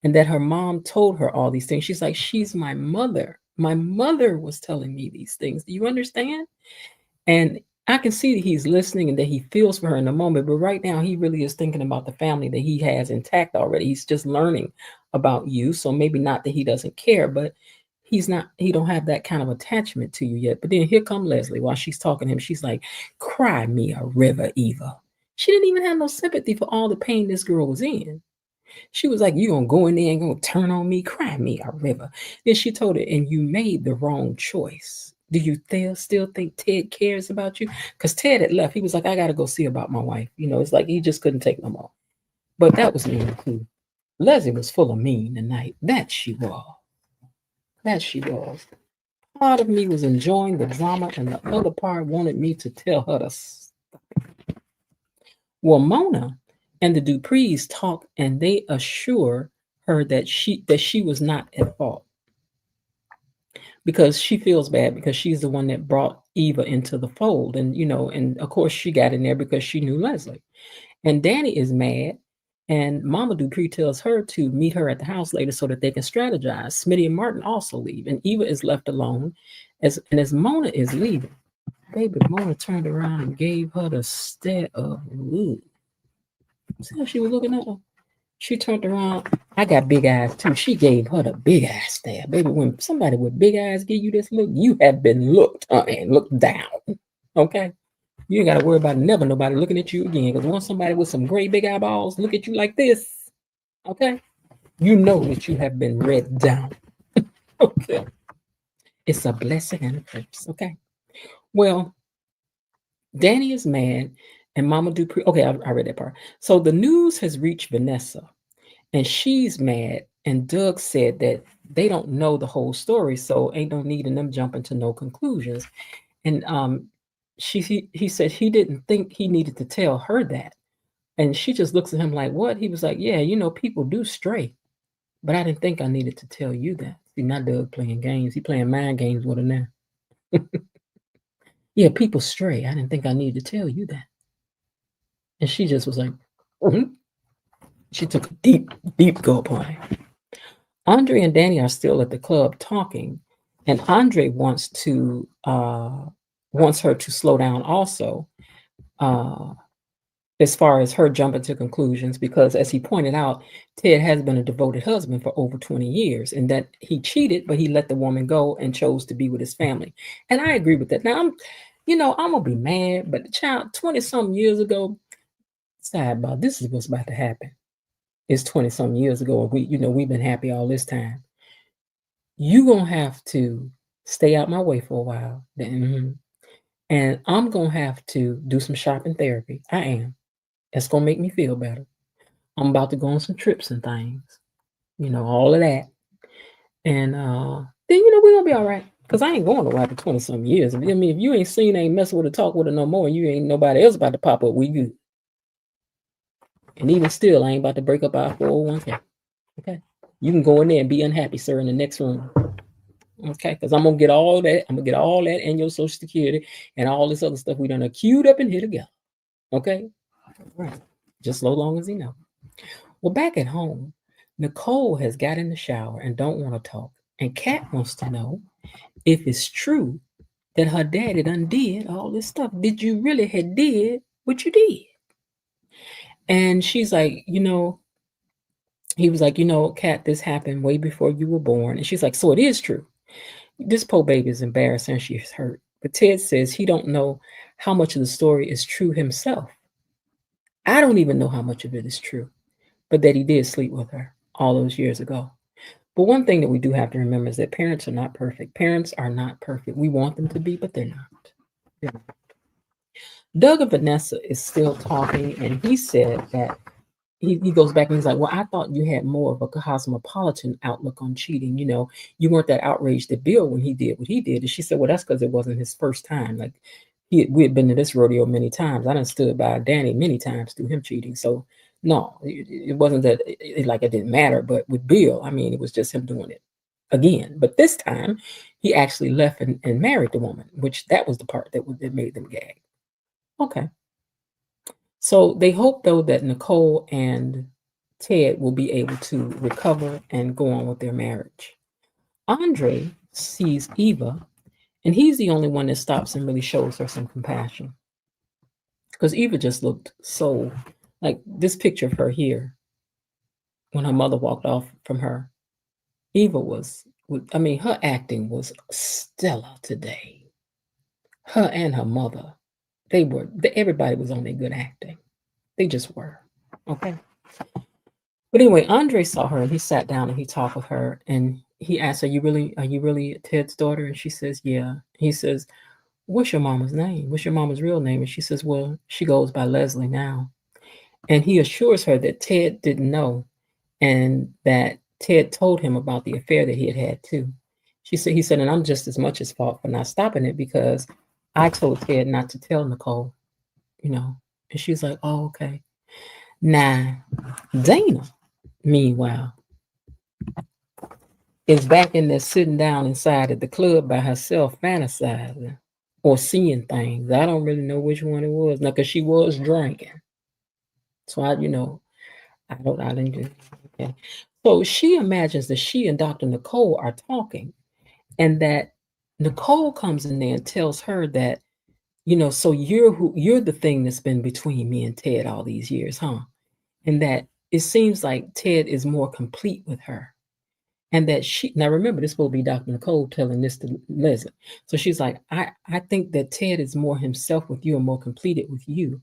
and that her mom told her all these things. She's like, she's my mother. My mother was telling me these things. Do you understand? And I can see that he's listening and that he feels for her in the moment, but right now he really is thinking about the family that he has intact already. He's just learning about you. So maybe not that he doesn't care, but he don't have that kind of attachment to you yet. But then here come Leslie while she's talking to him. She's like, cry me a river, Eva. She didn't even have no sympathy for all the pain this girl was in. She was like, "You gonna go in there and gonna turn on me? Cry me a river." Then she told her, "And you made the wrong choice. Do you still think Ted cares about you?" Because Ted had left. He was like, "I gotta go see about my wife." It's like he just couldn't take no more. But that was mean too. Leslie was full of mean tonight. That she was. That she was. Part of me was enjoying the drama, and the other part wanted me to tell her to stop. Well, Mona and the Duprees talk, and they assure her that she was not at fault because she feels bad because she's the one that brought Eva into the fold, and of course she got in there because she knew Leslie. And Danny is mad, and Mama Dupree tells her to meet her at the house later so that they can strategize. Smitty and Martin also leave, and Eva is left alone. As Mona is leaving, baby, Mona turned around and gave her the stare of ooh. See how she was looking at her? She turned around. I got big eyes too. She gave her the big eye stare. Baby, when somebody with big eyes give you this look, you have been looked and looked down. Okay? You ain't got to worry about never nobody looking at you again. Because once somebody with some great big eyeballs look at you like this, okay, you know that you have been read down. Okay. It's a blessing and a curse. Okay. Well, Danny is mad and Mama Dupree. Okay, I read that part. So the news has reached Vanessa and she's mad. And Doug said that they don't know the whole story, so ain't no need in them jumping to no conclusions. And he said he didn't think he needed to tell her that. And she just looks at him like, what? He was like, yeah, people do stray. But I didn't think I needed to tell you that. See, not Doug playing games. He playing mind games with her now. Yeah, people stray. I didn't think I needed to tell you that. And she just was like, mm-hmm. She took a deep, deep gulp on it. Andre and Danny are still at the club talking, and Andre wants her to slow down also, as far as her jumping to conclusions, because as he pointed out, Ted has been a devoted husband for over 20 years, and that he cheated, but he let the woman go and chose to be with his family. And I agree with that. Now I'm gonna be mad, but the child 20 something years ago, sidebar, this is what's about to happen. It's 20 something years ago. We've been happy all this time. You gonna have to stay out my way for a while. And I'm gonna have to do some shopping therapy. I am. It's gonna make me feel better. I'm about to go on some trips and things. All of that. And then we're gonna be all right. Because I ain't going nowhere for 20 some years. I mean, if you ain't seen, ain't messing with her, talk with her no more, and you ain't nobody else about to pop up, we good. And even still, I ain't about to break up our 401k. Okay. You can go in there and be unhappy, sir, in the next room. Okay, because I'm gonna get all that. I'm gonna get all that and your social security and all this other stuff we done queued up in here together. Okay, right. Just so long as he know. Well, back at home, Nicole has got in the shower and don't want to talk, and Kat wants to know if it's true that her daddy done did all this stuff. Did you really had did what you did? And she's like, he was like, Kat, this happened way before you were born, and she's like, so it is true. This poor baby is embarrassed and she's hurt. But Ted says he don't know how much of the story is true himself. I don't even know how much of it is true, but that he did sleep with her all those years ago. But one thing that we do have to remember is that parents are not perfect. Parents are not perfect. We want them to be, but they're not. They're not. Doug and Vanessa is still talking, and he said that he goes back and he's like, well, I thought you had more of a cosmopolitan outlook on cheating. You weren't that outraged at Bill when he did what he did. And she said, well, that's because it wasn't his first time. Like we had been to this rodeo many times. I done stood by Danny many times through him cheating. So no, it wasn't that it didn't matter. But with Bill, I mean, it was just him doing it again. But this time he actually left and married the woman, which that was the part that made them gag. Okay. So they hope, though, that Nicole and Ted will be able to recover and go on with their marriage. Andre sees Eva, and he's the only one that stops and really shows her some compassion. Because Eva just looked so, like this picture of her here, when her mother walked off from her. Eva her acting was stellar today. Her and her mother, everybody was on their good acting. They just were. Okay. But anyway, Andre saw her and he sat down and he talked with her and he asked, are you really Ted's daughter? And she says, yeah. He says, what's your mama's name? What's your mama's real name? And she says, well, she goes by Leslie now. And he assures her that Ted didn't know and that Ted told him about the affair that he had too. He said, and I'm just as much as fault for not stopping it because I told Ted not to tell Nicole, you know. And she's like, oh, okay. Now, Dana, meanwhile, is back in there sitting down inside at the club by herself, fantasizing or seeing things. I don't really know which one it was now because she was drinking. So I didn't do. Okay. So she imagines that she and Dr. Nicole are talking, and that Nicole comes in there and tells her that, so you're the thing that's been between me and Ted all these years, huh? And that it seems like Ted is more complete with her. And that now remember, this will be Dr. Nicole telling this to Leslie. So she's like, I think that Ted is more himself with you and more completed with you.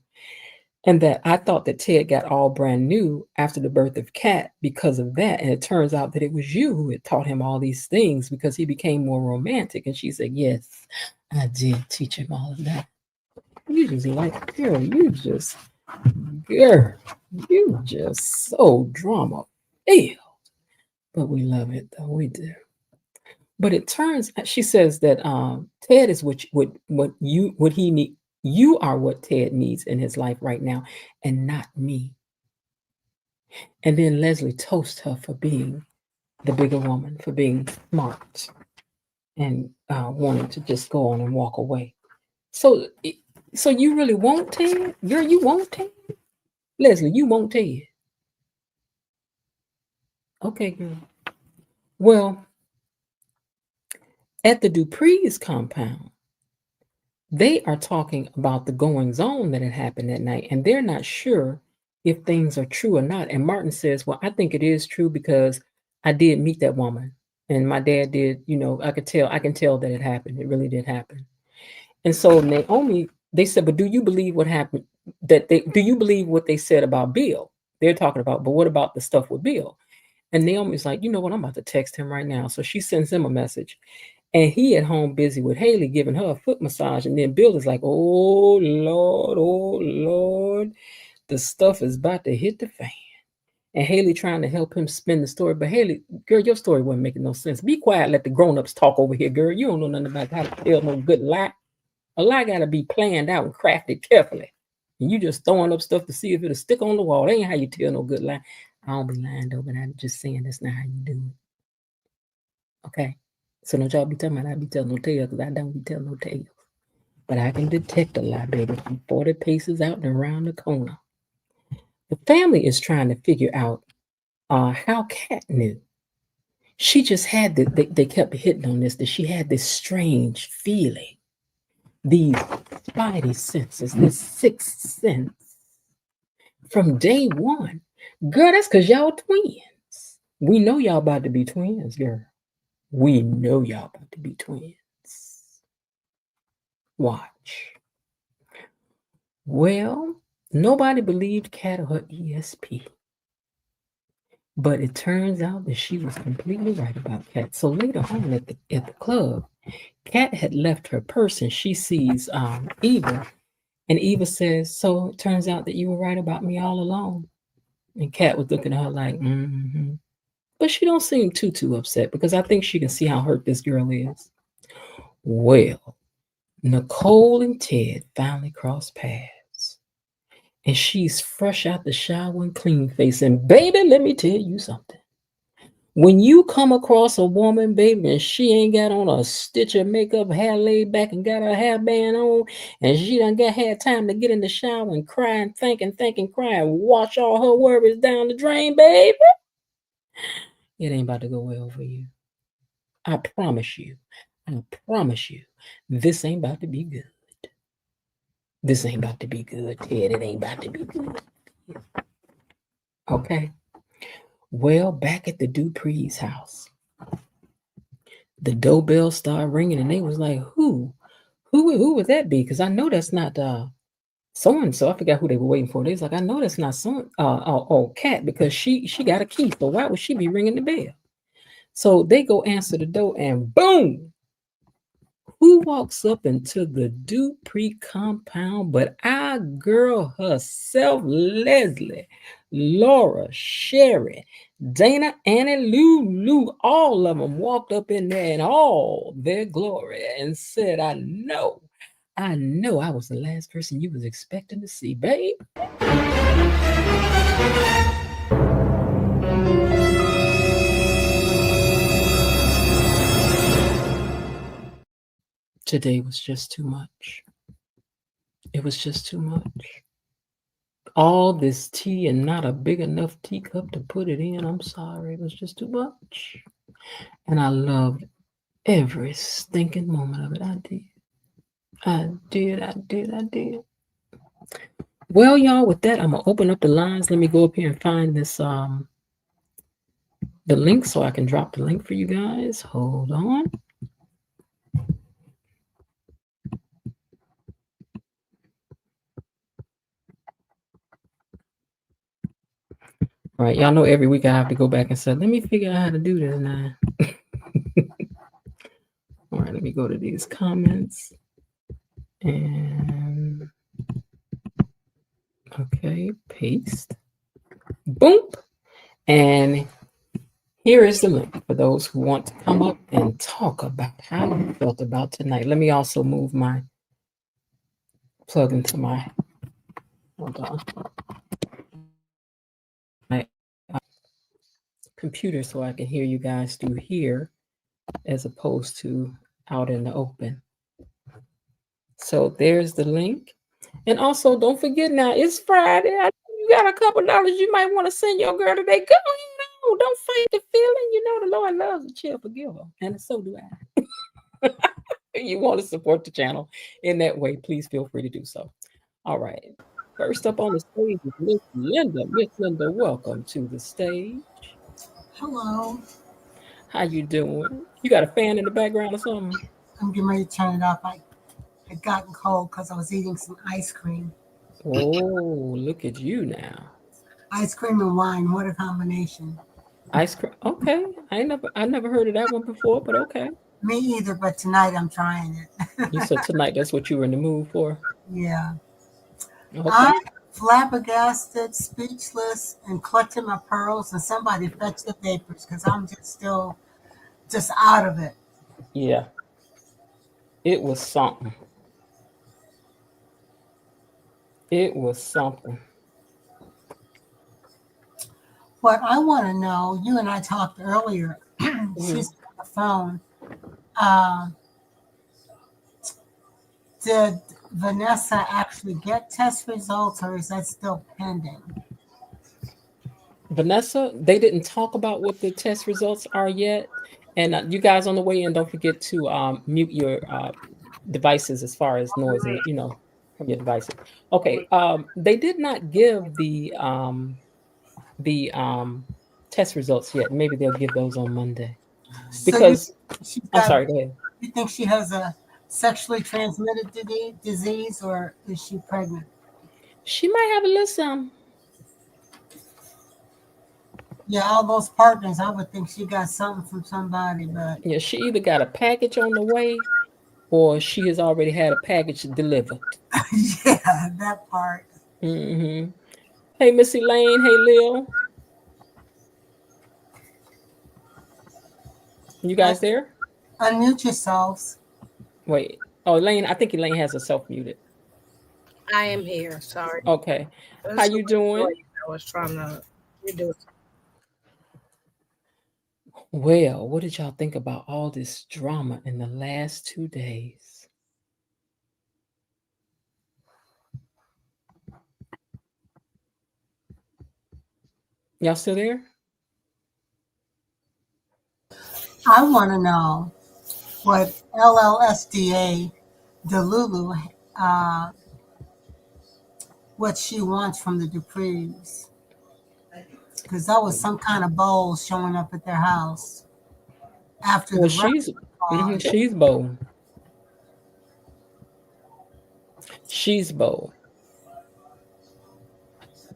And that I thought that Ted got all brand new after the birth of Kat because of that. And it turns out that it was you who had taught him all these things because he became more romantic. And she said, yes, I did teach him all of that. You just like, girl, you just so drama filled. But we love it though, we do. But it turns, she says that Ted is what he need. You are what Ted needs in his life right now, and not me. And then Leslie toasts her for being the bigger woman, for being smart, and wanting to just go on and walk away. So you really want Ted? Girl, you want Ted? Leslie, you want Ted? Okay, girl. Well, at the Duprees compound, they are talking about the goings on that had happened that night, and they're not sure if things are true or not. And Martin says, well, I think it is true because I did meet that woman, and my dad did, I can tell that it happened. It really did happen. And so Naomi, they said, but do you believe what happened? Do you believe what they said about Bill? They're talking about, but what about the stuff with Bill? And Naomi's like, you know what? I'm about to text him right now. So she sends him a message. And he at home busy with Haley giving her a foot massage. And then Bill is like, oh, Lord, the stuff is about to hit the fan. And Haley trying to help him spin the story. But Haley, girl, your story wasn't making no sense. Be quiet, let the grown-ups talk over here, girl. You don't know nothing about how to tell no good lie. A lie got to be planned out and crafted carefully. And you just throwing up stuff to see if it'll stick on the wall. That ain't how you tell no good lie. I don't be lying though, but I'm just saying that's not how you do it. Okay? So don't y'all be telling me I be telling no tales because I don't be telling no tales. But I can detect a lie, baby, from 40 paces out and around the corner. The family is trying to figure out how Kat knew. She just had they kept hitting on this, that she had this strange feeling. These spidey senses, this sixth sense. From day one. Girl, that's because y'all twins. We know y'all about to be twins, girl. We know y'all about to be twins. Watch. Well, nobody believed Kat or her ESP. But it turns out that she was completely right about Kat. So later on at the club, Kat had left her purse and she sees Eva. And Eva says, so it turns out that you were right about me all along. And Kat was looking at her like, mm-hmm. But she don't seem too upset because I think she can see how hurt this girl is. Well, Nicole and Ted finally crossed paths. And she's fresh out the shower and clean face. And baby, let me tell you something. When you come across a woman, baby, and she ain't got on a stitch of makeup, hair laid back, and got her hairband on, and she done had time to get in the shower and cry and think and cry and wash all her worries down the drain, baby, it ain't about to go well for you. I promise you. This ain't about to be good. This ain't about to be good, Ted. It ain't about to be good. Okay. Well, back at the Duprees house, the doorbell started ringing, and they was like, "Who would that be?" Because I know that's not so I forgot who they were waiting for. They was like, I know that's not Cat, because she got a key. So why would she be ringing the bell? So they go answer the door, and boom, who walks up into the Dupree compound but our girl herself, Leslie, Laura, Sherry, Dana, Annie, Lou, all of them walked up in there in all their glory and said, I know I was the last person you was expecting to see, babe. Today was just too much. It was just too much. All this tea and not a big enough teacup to put it in. I'm sorry. It was just too much. And I loved every stinking moment of it. I did. Well, y'all, with that, I'm gonna open up the lines. Let me go up here and find this the link so I can drop the link for you guys. Hold on. All right, y'all know every week I have to go back and say, let me figure out how to do this now. All right, let me go to these comments. And okay, paste. Boom. And here is the link for those who want to come up and talk about how you felt about tonight. Let me also move my plug into my, hold on, my computer so I can hear you guys through here as opposed to out in the open. So there's the link. And also, don't forget now, it's Friday. You got a couple dollars you might want to send your girl today. Go ahead, don't fight the feeling. You know the Lord loves a chill forgiver, and so do I. You want to support the channel in that way, please feel free to do so. All right. First up on the stage is Miss Linda. Miss Linda, welcome to the stage. Hello. How you doing? You got a fan in the background or something? I'm getting ready to turn it off. I had gotten cold because I was eating some ice cream. Oh, look at you now. Ice cream and wine, what a combination. Ice cream. Okay. I never heard of that one before, but okay. Me either, but tonight I'm trying it. You said tonight that's what you were in the mood for? Yeah. Okay. I'm flabbergasted, speechless, and clutching my pearls, and somebody fetch the papers because I'm still out of it. Yeah. It was something. It was something. What I want to know, you and I talked earlier, she's on the phone. Did Vanessa actually get test results, or is that still pending? Vanessa, they didn't talk about what the test results are yet. And you guys on the way in, don't forget to mute your devices as far as noise and from your devices. Okay. They did not give the test results yet. Maybe they'll give those on Monday. Because I'm sorry, go ahead. You think she has a sexually transmitted disease, or is she pregnant? She might have a little something. Yeah, all those partners, I would think she got something from somebody, but yeah, she either got a package on the way or she has already had a package delivered. Yeah, that part. Mm-hmm. Hey, Miss Elaine. Hey, Lil. You guys there? Unmute yourselves. Wait. Oh, Elaine, I think Elaine has herself muted. I am here. Sorry. Okay. How you doing? I was trying to redo it. Well, what did y'all think about all this drama in the last 2 days? Y'all still there? I want to know what LLSDA Delulu, what she wants from the Duprees. Because that was some kind of bowl showing up at their house after Well, the she's bold. She's bold.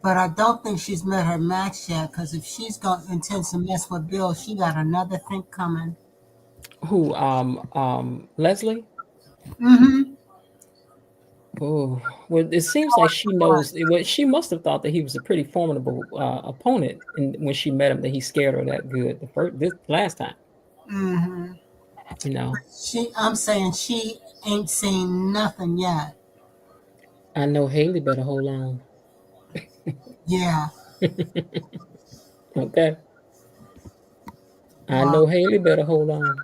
But I don't think she's met her match yet. Because if she's going intends to mess with Bill, she got another thing coming. Who? Leslie. Mm-hmm. Oh, well, it seems like she knows. Well, she must have thought that he was a pretty formidable opponent, and when she met him, that he scared her that good this last time. Mm-hmm. You know, I'm saying she ain't seen nothing yet. I know Haley better hold on. Yeah. Okay, I Wow. know Haley better hold on.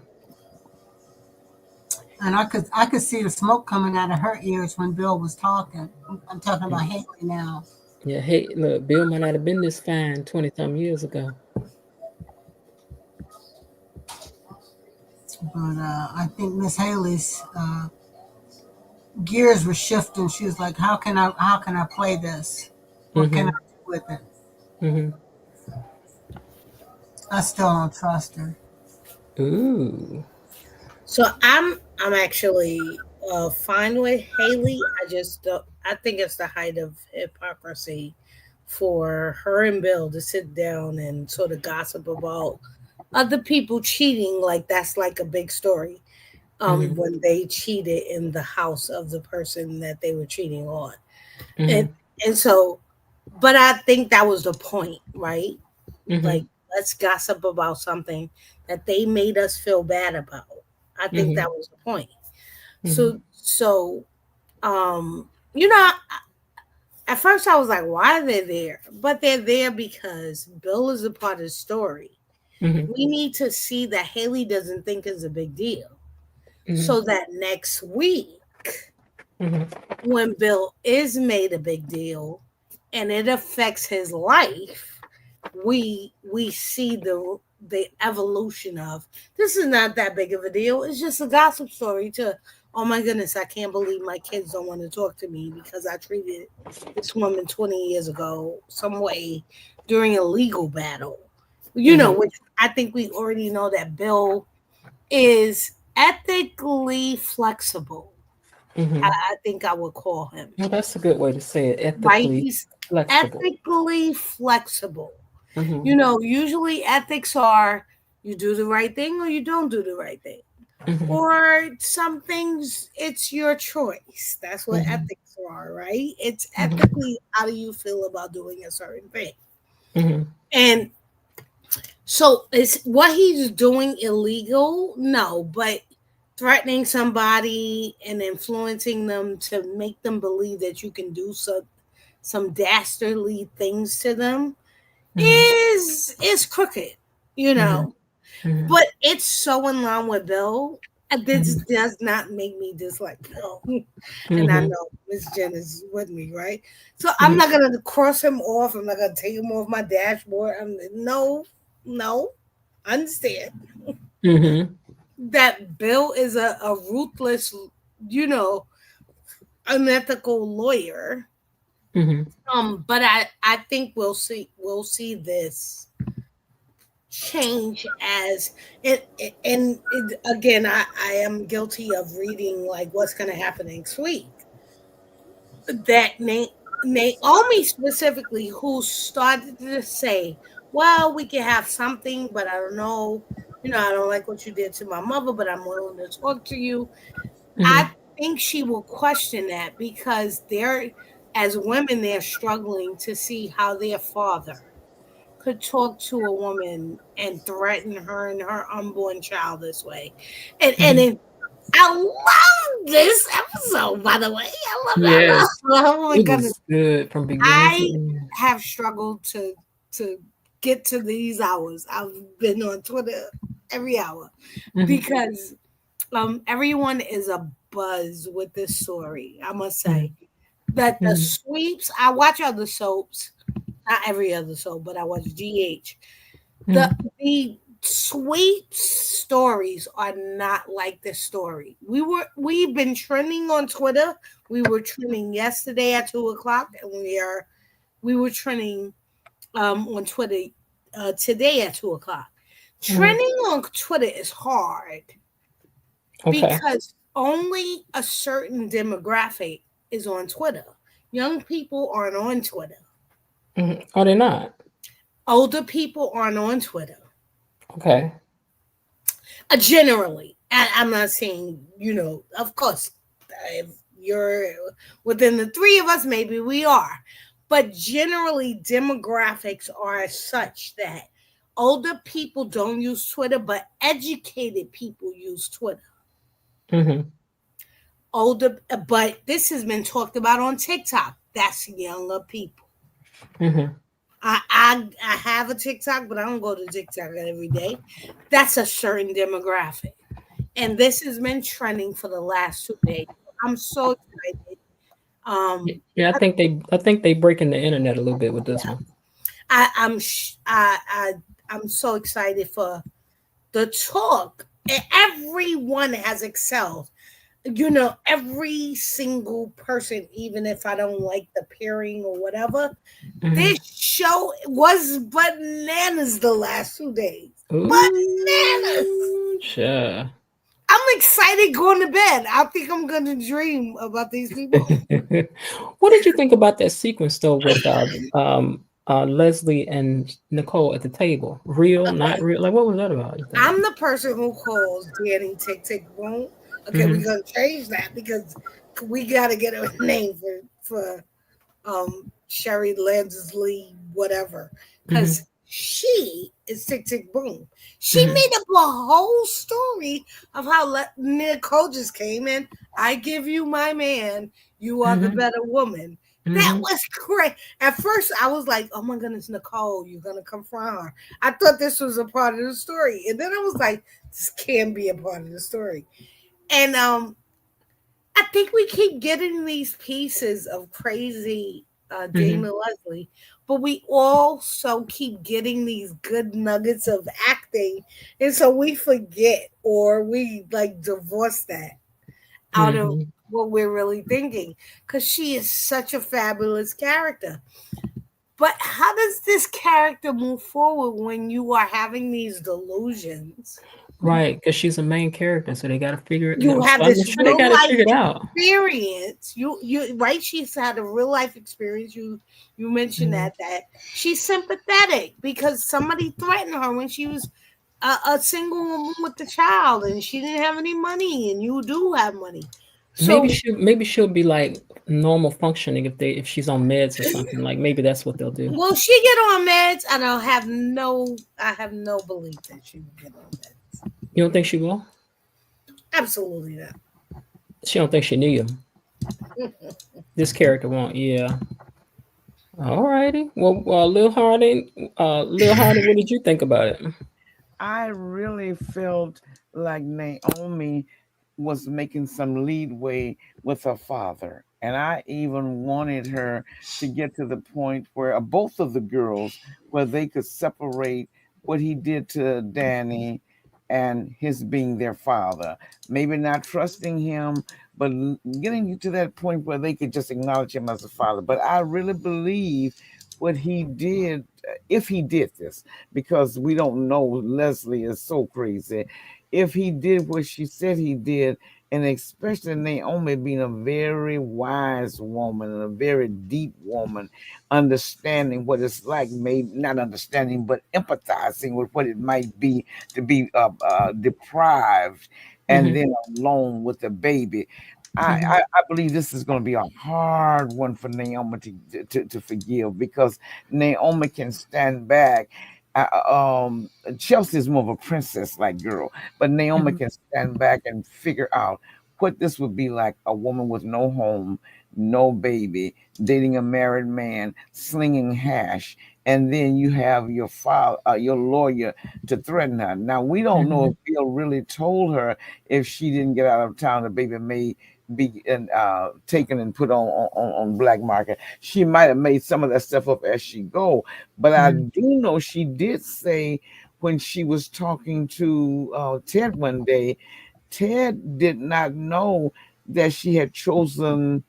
And I could see the smoke coming out of her ears when Bill was talking. I'm talking about Haley now. Yeah, hey, look, Bill might not have been this fine 20 some years ago. But I think Miss Haley's gears were shifting. She was like, how can I play this? What can I Mm-hmm. do with it? Mm-hmm. I still don't trust her. Ooh. So I'm actually fine with Haley. I just don't, I think it's the height of hypocrisy for her and Bill to sit down and sort of gossip about other people cheating like that's like a big story. Mm-hmm. When they cheated in the house of the person that they were cheating on. And Mm-hmm. and so but I think that was the point, right? Mm-hmm. Like, let's gossip about something that they made us feel bad about. I think Mm-hmm. that was the point. Mm-hmm. So you know, at first I was like, why are they there? But they're there because Bill is a part of the story. Mm-hmm. We need to see that Haley doesn't think it's a big deal. Mm-hmm. So that next week, Mm-hmm. when Bill is made a big deal and it affects his life, we see the evolution of this is not that big of a deal. It's just a gossip story to, oh my goodness, I can't believe my kids don't want to talk to me because I treated this woman 20 years ago some way during a legal battle. Mm-hmm. Which I think we already know that Bill is ethically flexible. Mm-hmm. I think I would call him. Well, that's a good way to say it. Right? Ethically He's flexible. ethically flexible. Mm-hmm. Usually ethics are you do the right thing or you don't do the right thing. Mm-hmm. Or some things it's your choice. That's what Mm-hmm. ethics are, right? It's Mm-hmm. ethically how do you feel about doing a certain thing. Mm-hmm. And so is what he's doing illegal? No, but threatening somebody and influencing them to make them believe that you can do some dastardly things to them Mm-hmm. is crooked, you Mm-hmm. know. But it's so in line with Bill. This Mm-hmm. does not make me dislike Bill. And I Mm-hmm. know Miss Jen is with me, right? So I'm Mm-hmm. not gonna cross him off. I'm not gonna take him off my dashboard. No, understand Mm-hmm. that Bill is a ruthless, you know, unethical lawyer. Mm-hmm. But I think we'll see this change as again I am guilty of reading like what's going to happen next week that Naomi specifically who started to say, well, we can have something, but I don't know, I don't like what you did to my mother, but I'm willing to talk to you. I Mm-hmm. think she will question that because as women they're struggling to see how their father could talk to a woman and threaten her and her unborn child this way. And Mm-hmm. I love this episode, by the way. I love that Yes, episode. Oh my it goodness. was good from beginning to I end. have struggled to get to these hours. I've been on Twitter every hour Mm-hmm. because everyone is a buzz with this story, I must say. That the Mm-hmm. sweeps, I watch other soaps, not every other soap, but I watch GH. The Mm-hmm. the sweep stories are not like this story. We've been trending on Twitter. We were trending yesterday at 2 o'clock, and we were trending on Twitter today at 2 o'clock. Mm-hmm. Trending on Twitter is hard Okay. because only a certain demographic is on Twitter. Young people aren't on Twitter. Are they not? Older people aren't on Twitter. Okay. Generally, I'm not saying, of course, if you're within the three of us, maybe we are, but generally demographics are such that older people don't use Twitter, but educated people use Twitter. Mm-hmm. But this has been talked about on TikTok. That's younger people. Mm-hmm. I have a TikTok, but I don't go to TikTok every day. That's a certain demographic. And this has been trending for the last 2 days. I'm so excited. Um, Yeah, I think they breaking the internet a little bit with this one. I'm so excited for the talk. Everyone has excelled. Every single person, even if I don't like the pairing or whatever, Mm-hmm. this show was bananas the last 2 days. Bananas. Ooh, sure. I'm excited going to bed. I think I'm gonna dream about these people. What did you think about that sequence though with Leslie and Nicole at the table? Real, not Okay, real? Like what was that about, you think? I'm the person who calls Danny Tick Tick Boom. Okay, we're Mm-hmm. gonna change that because we gotta get a name for Sherry Lansley, whatever. Mm-hmm. Because she is Tick Tick Boom. She Mm-hmm. made up a whole story of how Nicole just came in. I give you my man. You are the Mm-hmm. better woman. That Mm-hmm. was great. At first, I was like, "Oh my goodness, Nicole, you're gonna confront her." I thought this was a part of the story, and then I was like, "This can be a part of the story." And I think we keep getting these pieces of crazy Mm-hmm. Dana Leslie, but we also keep getting these good nuggets of acting, and so we forget or we like divorce that out of Mm-hmm. what we're really thinking because she is such a fabulous character. But how does this character move forward when you are having these delusions? Right, because she's a main character, so they got to figure it. You So have I'm this sure they real got it life figured out. experience. You right? She's had a real life experience. You mentioned Mm-hmm. that she's sympathetic because somebody threatened her when she was a single woman with a child and she didn't have any money, and you do have money. Maybe So she'll be like normal functioning if she's on meds or something. Like maybe that's what they'll do. will she get on meds? I have no belief that she will get on meds. You don't think she will? Absolutely not. She don't think she need him. This character won't. Yeah. All righty. Well, Lil Harding, what did you think about it? I really felt like Naomi was making some leadway with her father. And I even wanted her to get to the point where both of the girls, where they could separate what he did to Danny and his being their father. Maybe not trusting him, but getting to that point where they could just acknowledge him as a father. But I really believe what he did, if he did this, because we don't know. Leslie is so crazy. If he did what she said he did, and especially Naomi being a very wise woman and a very deep woman, understanding what it's like, maybe not understanding, but empathizing with what it might be to be deprived and Mm-hmm. then alone with the baby. I, Mm-hmm. I, I believe this is going to be a hard one for Naomi to forgive, because Naomi can stand back. Chelsea is more of a princess like girl, but Naomi Mm-hmm. can stand back and figure out what this would be like: a woman with no home, no baby, dating a married man, slinging hash, and then you have your father, your lawyer, to threaten her. Now we don't know Mm-hmm. if Bill really told her if she didn't get out of town, the baby may be taken and put on black market. She might have made some of that stuff up as she go, but I Mm-hmm. do know she did say when she was talking to Ted one day, Ted did not know that she had chosen.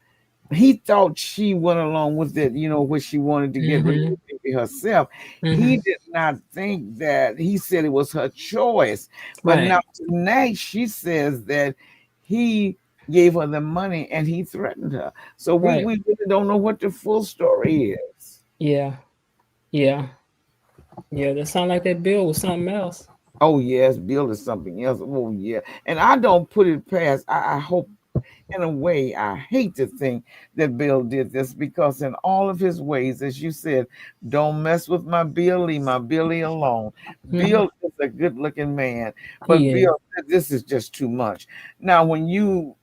He thought she went along with it, what she wanted to get rid of Mm-hmm. the baby herself. He Mm-hmm. did not think that. He said it was her choice. But Right. now tonight she says that he gave her the money and he threatened her. So we Right. really don't know what the full story is. Yeah. Yeah. Yeah, that sound like that bill was something else. Oh yes, Bill is something else. Oh yeah, and I don't put it past. I hope, in a way, I hate to think that Bill did this because, in all of his ways, as you said, don't mess with my Bill, leave my Billy alone. Hmm. Bill is a good looking man, but He is. Bill said this is just too much. Now, when you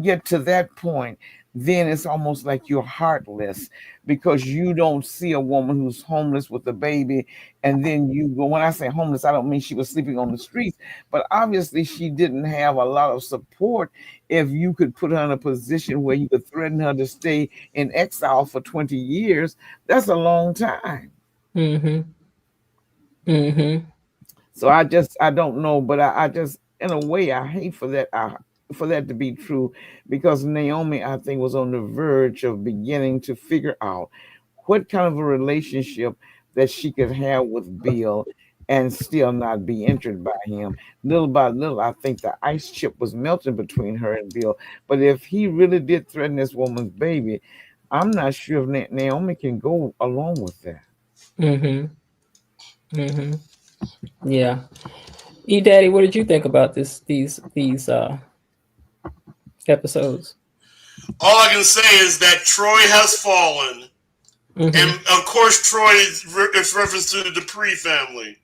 get to that point, then it's almost like you're heartless because you don't see a woman who's homeless with a baby, and then you go. When I say homeless, I don't mean she was sleeping on the streets, but obviously she didn't have a lot of support. If you could put her in a position where you could threaten her to stay in exile for 20 years, that's a long time. Mm-hmm. Mm-hmm. So I don't know, but I just, in a way, I hate for that, for that to be true, because Naomi, I think, was on the verge of beginning to figure out what kind of a relationship that she could have with Bill and still not be injured by him. Little by little, I think the ice chip was melting between her and Bill. But if he really did threaten this woman's baby, I'm not sure if Naomi can go along with that. Mm-hmm. Mm-hmm. Yeah. E Daddy, what did you think about these episodes? All I can say is that Troy has fallen. And Mm-hmm. of course, Troy is reference to the Dupree family.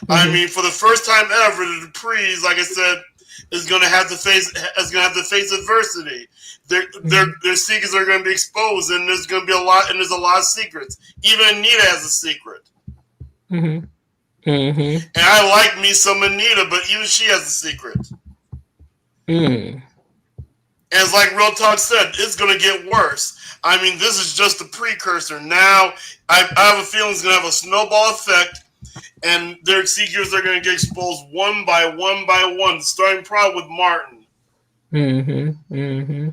I Mm-hmm. mean, for the first time ever, the Duprees, like I said, is going to have to face adversity. Their secrets are going to be exposed, and there's going to be a lot, and there's a lot of secrets. Even Anita has a secret, Mm-hmm. Mm-hmm. and I like me some Anita, but even she has a secret. Mm. And it's like Real Talk said, it's going to get worse. I mean, this is just a precursor. Now, I have a feeling it's going to have a snowball effect, and their secrets are going to get exposed one by one by one, starting probably with Martin. Mm-hmm. Mm-hmm.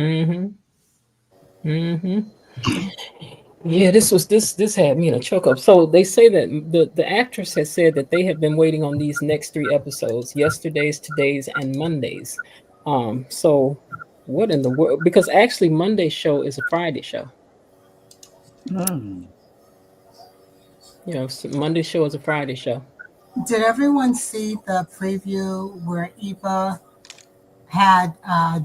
Mm-hmm. Mm-hmm. Yeah, this had me in a choke up. So they say that the actress has said that they have been waiting on these next three episodes, yesterday's, today's, and Monday's. So what in the world? Because actually Monday's show is a Friday show. Hmm. You know, so Monday's show is a Friday show. Did everyone see the preview where Eva had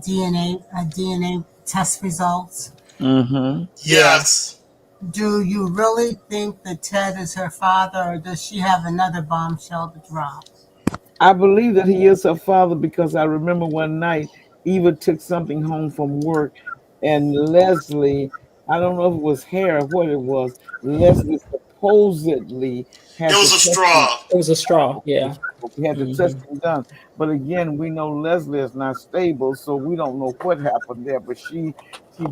DNA test results? Mm-hmm. Yeah. Yes. Do you really think that Ted is her father, or does she have another bombshell to drop? I believe that he is her father because I remember one night Eva took something home from work, and Leslie, I don't know if it was hair or what it was, Leslie supposedly It had the was a testing. straw. It was a straw. Yeah. He had the Mm-hmm. testing done. But again, we know Leslie is not stable, so we don't know what happened there. But she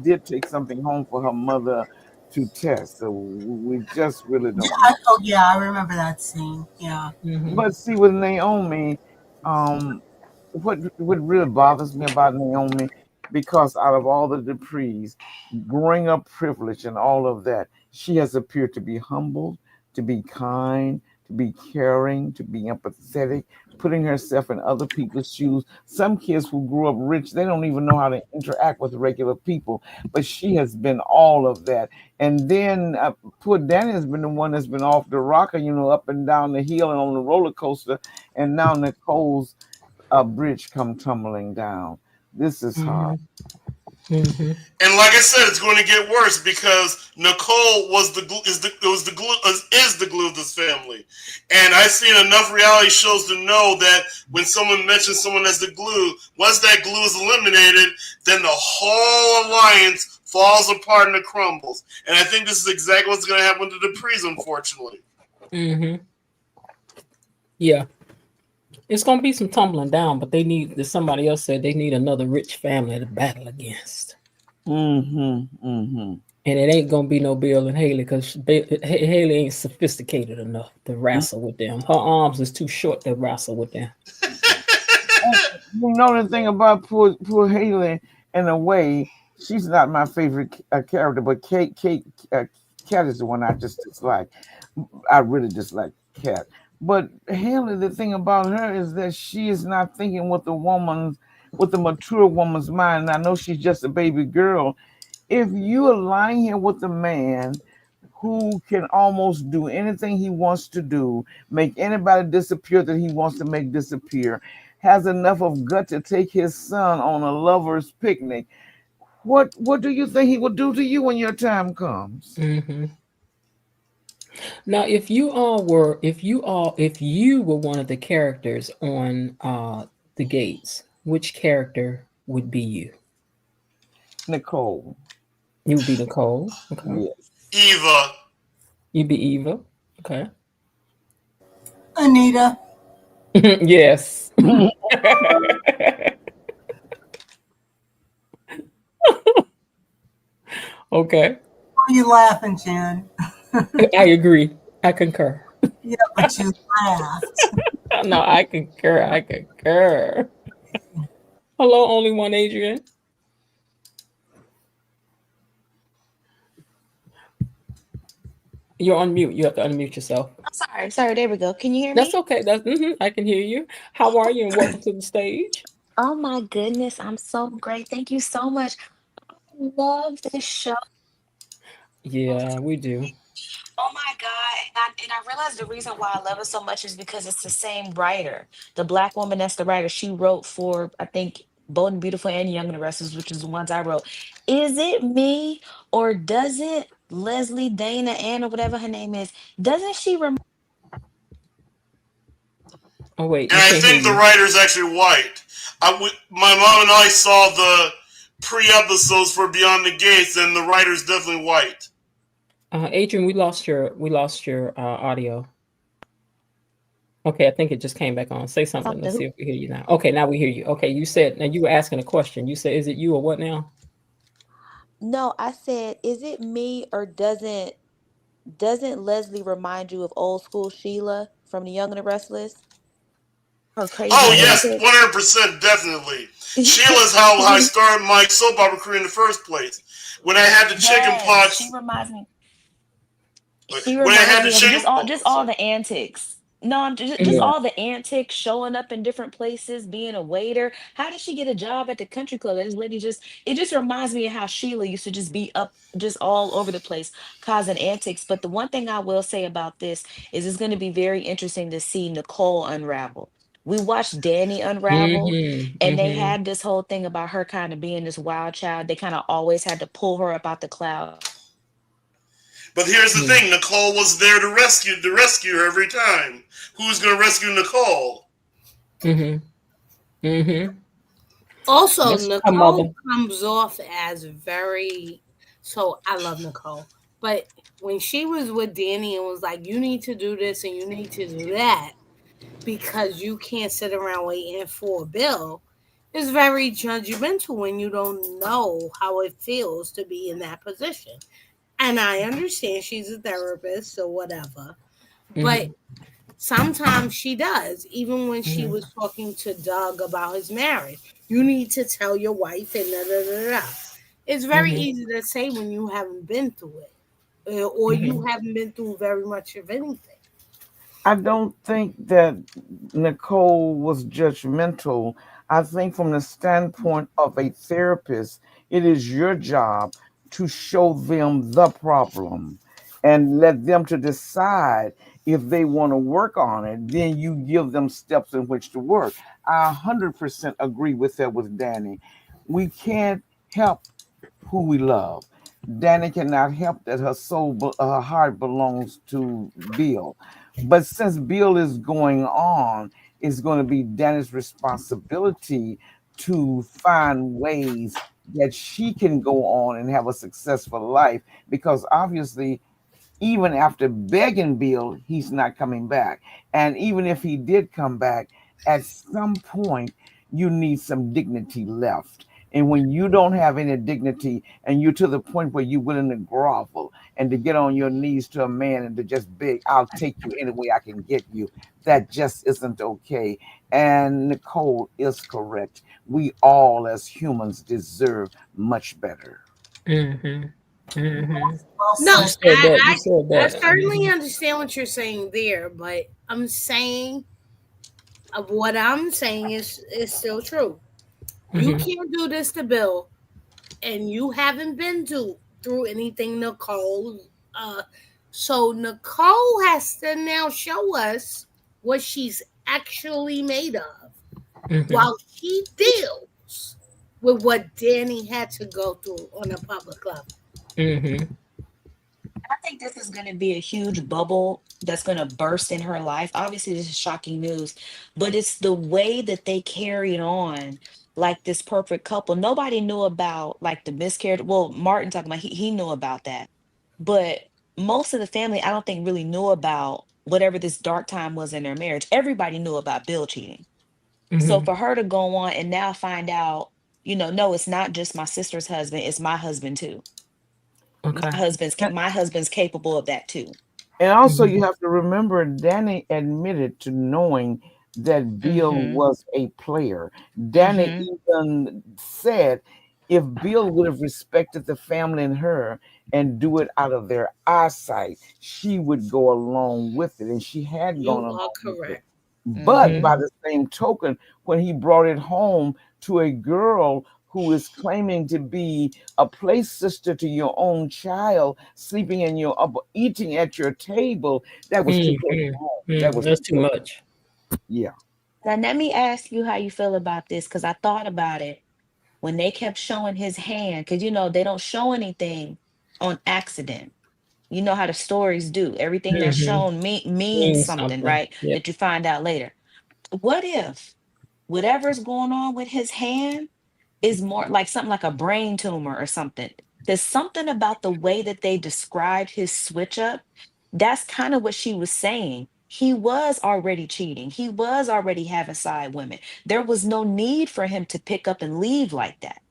did take something home for her mother to test. So we just really Yeah, don't know. oh yeah, I remember that scene. Yeah. Mm-hmm. But see, with Naomi, um, what really bothers me about Naomi, because out of all the Duprees, growing up privileged and all of that, she has appeared to be humble, to be kind, to be caring, to be empathetic, putting herself in other people's shoes. Some kids who grew up rich, they don't even know how to interact with regular people, but she has been all of that. And then poor Danny has been the one that's been off the rocker, up and down the hill and on the roller coaster, and now Nicole's bridge come tumbling down. This is hard. Mm-hmm. Mm-hmm. And like I said, it's going to get worse because Nicole was is the glue of this family. And I've seen enough reality shows to know that when someone mentions someone as the glue, once that glue is eliminated, then the whole alliance falls apart and it crumbles. And I think this is exactly what's going to happen to the Duprees, unfortunately. Mm-hmm. Yeah. It's gonna be some tumbling down, but they need, as somebody else said, they need another rich family to battle against. Mm-hmm. Mm-hmm. And it ain't gonna be no Bill and Haley because Haley ain't sophisticated enough to wrestle with them. Her arms is too short to wrestle with them. And you know the thing about poor Haley, in a way, she's not my favorite character, but Kat is the one I just dislike. I really dislike Kat. But Haley, the thing about her is that she is not thinking with the mature woman's mind. And I know she's just a baby girl. If you align here with a man who can almost do anything he wants to do, make anybody disappear that he wants to make disappear, has enough of gut to take his son on a lover's picnic. What do you think he will do to you when your time comes? Hmm. Now, if you were one of the characters on the Gates, which character would be you? Nicole. You would be Nicole. Okay. Yes. Eva. You'd be Eva. Okay. Anita. Yes. Okay. Why are you laughing, Jen? I agree. I concur. Yeah, but you laughed. No, I concur. I concur. Hello, only one Adrian. You're on mute. You have to unmute yourself. I'm sorry. Sorry. There we go. Can you hear That's me? okay. I can hear you. How are you? And welcome to the stage. Oh my goodness. I'm so great. Thank you so much. I love this show. Yeah, we do. Oh my God. And I realized the reason why I love it so much is because it's the same writer. The black woman that's the writer. She wrote for, I think, Bold and Beautiful and Young and the Restless, which is the ones I wrote. Is it me or doesn't Leslie, Dana, Ann, or whatever her name is, doesn't she Oh wait, And we I can't hear think the you. writer's actually white. My mom and I saw the pre-episodes for Beyond the Gates, and the writer's definitely white. Adrian, we lost your audio. Okay, I think it just came back on. Say something. Let's something? see if we hear you now. Okay, now we hear you. Okay, you said now you were asking a question. You said, "Is it you or what now?" No, I said, is it me or doesn't Leslie remind you of old school Sheila from The Young and the Restless? Her crazy Oh yes, Um, antics. 100%, definitely. Sheila's how I started my soap opera career in the first place. When I had the chicken Yes, she pox, reminds me. She when I reminds had the me of chicken, just all sorry. the antics. No, just yeah. all the antics, showing up in different places, being a waiter. How did she get a job at the country club? This lady just it just reminds me of how Sheila used to just be up just all over the place causing antics. But the one thing I will say about this is it's going to be very interesting to see Nicole unravel. We watched Danny unravel, Mm-hmm. and they Mm-hmm. had this whole thing about her kind of being this wild child. They kind of always had to pull her up out the clouds. But here's the thing: Nicole was there to rescue her every time. Who's gonna rescue Nicole? Mm-hmm. Mm-hmm. Also, That's her mother. Nicole comes off as very. So I love Nicole, but when she was with Danny and was like, "You need to do this and you need to do that because you can't sit around waiting for a bill," is very judgmental when you don't know how it feels to be in that position. And I understand she's a therapist or whatever, but Mm-hmm. sometimes she does, even when she Mm-hmm. was talking to Doug about his marriage. You need to tell your wife and da da da da. It's very Mm-hmm. easy to say when you haven't been through it, or you Mm-hmm. haven't been through very much of anything. I don't think that Nicole was judgmental. I think, from the standpoint of a therapist, it is your job to show them the problem and let them to decide if they want to work on it. Then you give them steps in which to work. I 100% agree with that with Danny. We can't help who we love. Danny cannot help that her heart belongs to Bill. But since Bill is going on, it's going to be Danny's responsibility to find ways that she can go on and have a successful life, because obviously, even after begging Bill, he's not coming back. And even if he did come back, at some point, you need some dignity left. And when you don't have any dignity and you're to the point where you're willing to grovel and to get on your knees to a man and to just beg, I'll take you any way I can get you, that just isn't okay. And Nicole is correct. We all, as humans, deserve much better. Mm-hmm. Mm-hmm. Well No, You said. said that. You said I that. certainly Mm-hmm. understand what you're saying there, but I'm saying what I'm saying is still true. You Mm-hmm. can't do this to Bill, and you haven't been through anything Nicole So Nicole has to now show us what she's actually made of Mm-hmm. while she deals with what Danny had to go through on a public level. Mm-hmm. I think this is going to be a huge bubble that's going to burst in her life. Obviously, this is shocking news, but it's the way that they carried on like this perfect couple. Nobody knew about like the miscarriage. Well, Martin talking about he knew about that, but most of the family, I don't think really knew about whatever this dark time was in their marriage. Everybody knew about Bill cheating. So Mm-hmm. for her to go on and now find out, no, it's not just my sister's husband, it's my husband too. Okay. My husband's capable of that too. And also, Mm-hmm. you have to remember, Danny admitted to knowing that Bill Mhm. was a player. Danny Mhm. even said if Bill would have respected the family and her and do it out of their eyesight, she would go along with it. And she had gone You along are with it. correct. But Mhm. Mm-hmm. by the same token, when he brought it home to a girl who is claiming to be a place sister to your own child, sleeping in your eating at your table, that was too close Mm-hmm. to home. That Mm, was that's too too close. much. Yeah. Now let me ask you how you feel about this, because I thought about it when they kept showing his hand, because they don't show anything on accident. You know how the stories do. Everything that's Mm-hmm. shown means Means something, something. right? Yep. That you find out later. What if whatever's going on with his hand is more like something like a brain tumor or something? There's something about the way that they described his switch up. That's kind of what she was saying. He was already cheating. He was already having side women. There was no need for him to pick up and leave like that.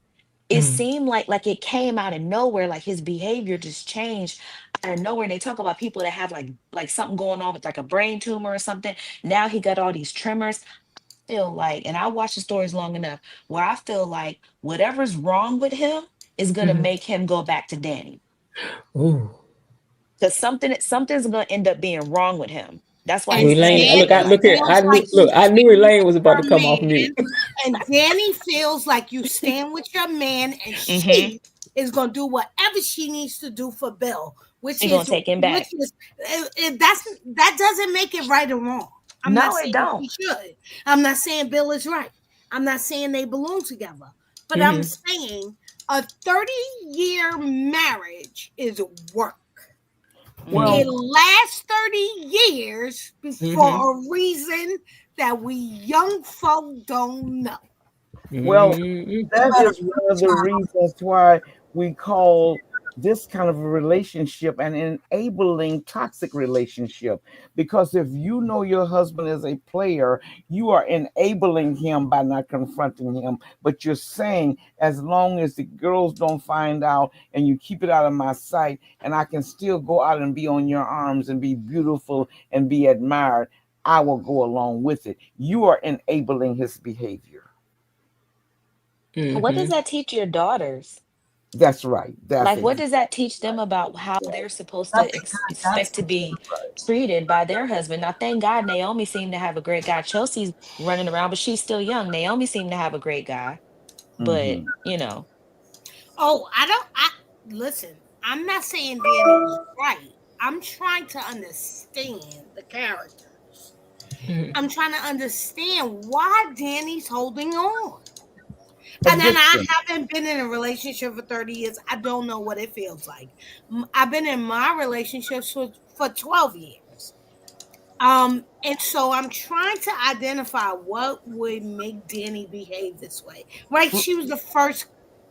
It Mm. seemed like it came out of nowhere, like his behavior just changed out of nowhere. And they talk about people that have like something going on with like a brain tumor or something. Now he got all these tremors. Feel like, and I watched the stories long enough where I feel like whatever's wrong with him is gonna Mm-hmm. make him go back to Danny. Ooh. Because something's gonna end up being wrong with him. That's why And his hand Elaine, is look, looking Danny like look here. that. feels like you I knew stand Elaine with was about to your come off mute. man. And Danny feels like you stand with your man, and Mm-hmm. she is gonna do whatever she needs to do for Bill, which She gonna is take him which back. is that doesn't make it right or wrong. I'm not No, it saying don't. she should. I'm not saying Bill is right. I'm not saying they belong together. But I'm Mm-hmm. saying a 30-year marriage is work. Mm-hmm. Well, It lasts 30 years Mm-hmm. for a reason that we young folk don't know. well, Mm-hmm. You that better is one of preach, the mama. reasons why we call this kind of a relationship an enabling toxic relationship. Because if you know your husband is a player, you are enabling him by not confronting him. But you're saying, as long as the girls don't find out and you keep it out of my sight, and I can still go out and be on your arms and be beautiful and be admired, I will go along with it. You are enabling his behavior. What does Mm-hmm. that teach your daughters? That's right. That's Like, what exactly does that teach them about how they're supposed to Nothing good. That's expect to for sure. be treated by their husband? Now, thank God Naomi seemed to have a great guy. Chelsea's running around, but she's still young. Naomi seemed to have a great guy, but hmm Oh, I don't. I listen. I'm not saying Danny's right. I'm trying to understand the characters. Mm-hmm. I'm trying to understand why Danny's holding on. And then I addiction. haven't been in a relationship for 30 years. I don't know what it feels like. I've been in my relationships for 12 years. And so I'm trying to identify what would make Danny behave this way. Right? She was the first,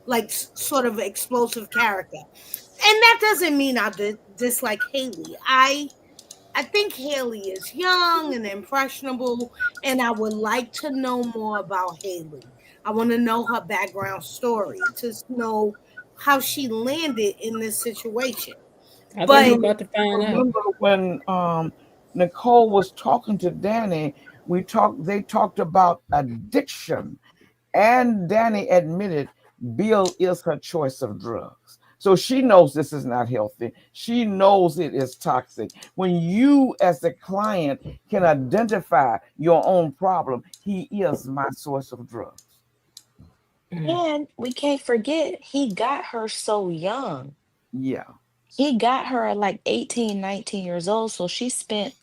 like, sort of explosive character. And that doesn't mean I dislike Haley. I think Haley is young and impressionable, and I would like to know more about Haley. I want to know her background story to know how she landed in this situation. I think we But about to find out. Remember when Nicole was talking to Danny, they talked about addiction, and Danny admitted Bill is her choice of drugs. So she knows this is not healthy. She knows it is toxic. When you, as the client, can identify your own problem, he is my source of drugs. Mm. and we can't forget he got her so young. Yeah. He got her at like 18, 19 years old. So she spent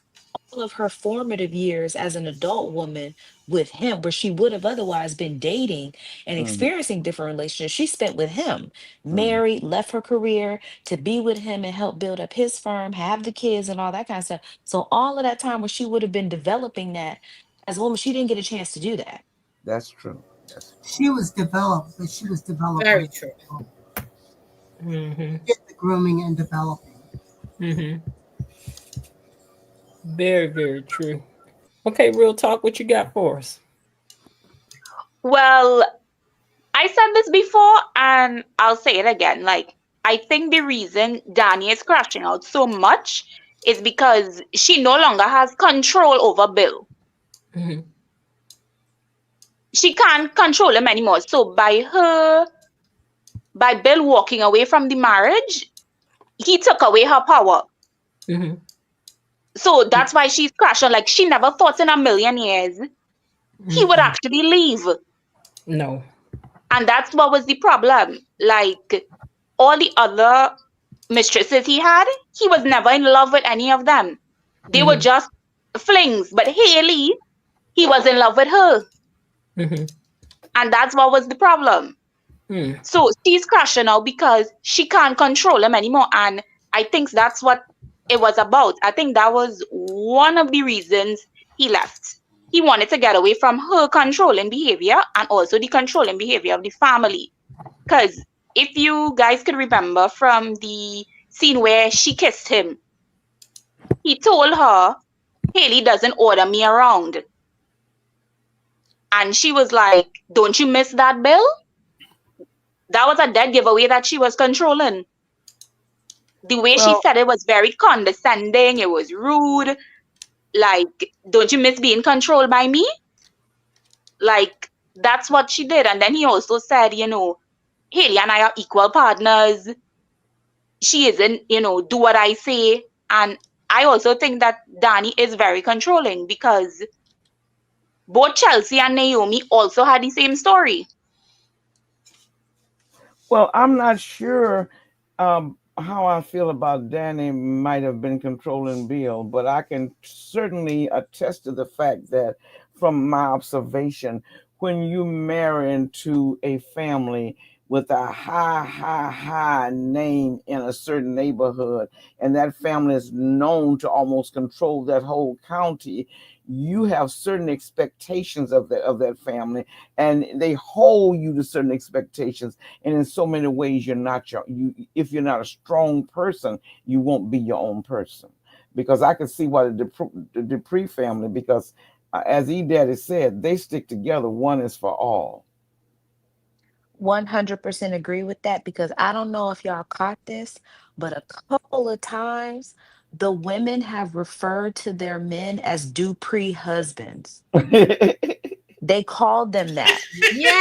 all of her formative years as an adult woman with him, where she would have otherwise been dating and Mm, experiencing different relationships. She spent with him, mm. married, left her career to be with him and help build up his firm, have the kids and all that kind of stuff. So all of that time where she would have been developing that as a woman, she didn't get a chance to do that. That's true. That's She was developed, but she was developing. Very true. Mm-hmm. Did the grooming and developing. Mm-hmm. Very, very true. Okay, real talk. What you got for us? Well, I said this before and I'll say it again. Like, I think the reason Danny is crashing out so much is because she no longer has control over Bill. Mm-hmm. She can't control him anymore. So by Bill walking away from the marriage, he took away her power. Mm-hmm. So that's why she's crashing. Like, she never thought in a million years he would Mm-mm. actually leave. No. And that's what was the problem. Like, all the other mistresses he had, he was never in love with any of them. They were Mm-hmm. just flings. But Haley, he was in love with her. Mm-hmm. And that's what was the problem. Mm. So she's crashing out because she can't control him anymore. And I think that's what it was about. I think that was one of the reasons he left. He wanted to get away from her controlling behavior and also the controlling behavior of the family. Because if you guys could remember from the scene where she kissed him, he told her, Haley doesn't order me around. And she was like, don't you miss that, Bill? That was a dead giveaway that she was controlling. The way she well. said it was very condescending, it was rude. Like, don't you miss being controlled by me? Like, that's what she did. And then he also said, Haley and I are equal partners. She isn't, do what I say. And I also think that Danny is very controlling because both Chelsea and Naomi also had the same story. Well, I'm not sure how I feel about Danny might have been controlling Bill, but I can certainly attest to the fact that from my observation, when you marry into a family with a high name in a certain neighborhood, and that family is known to almost control that whole county, you have certain expectations of that family, and they hold you to certain expectations, and in so many ways you're not you if you're not a strong person, you won't be your own person. Because I can see why the Dupree family, because as E Daddy said, they stick together. One is for all. 100% agree with that because I don't know if y'all caught this, but a couple of times the women have referred to their men as Dupree husbands. They called them that.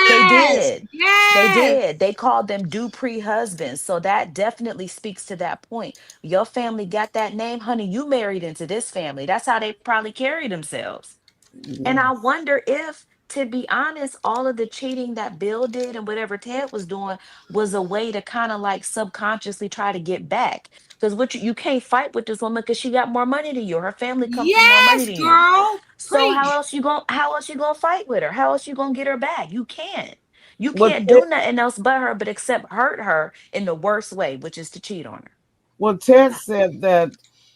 They Yes, did. They yes. did. They called them Dupree husbands. So that definitely speaks to that point. Your family got that name, honey. You married into this family. That's how they probably carry themselves. And I Yes. wonder if, to be honest, all of the cheating that Bill did and whatever Ted was doing was a way to kind of like subconsciously try to get back. Because you can't fight with this woman because she got more money than you. Her family come from more money Yes, than you. girl. So Preach. how else you gonna fight with her? How else you gonna get her back? You can't. You Well, can't do nothing else but her, but except hurt her in the worst way, which is to cheat on her. Well, Ted said that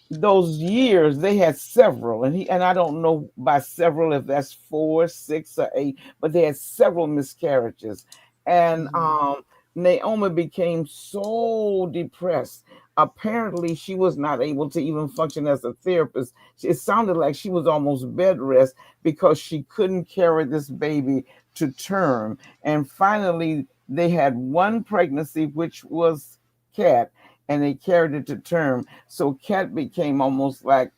those years they had several, and I don't know by several if that's four, six, or eight, but they had several miscarriages, and Mhm. Naomi became so depressed. Apparently, she was not able to even function as a therapist. It sounded like she was almost bed rest because she couldn't carry this baby to term. And finally, they had one pregnancy, which was Cat, and they carried it to term. So Cat became almost like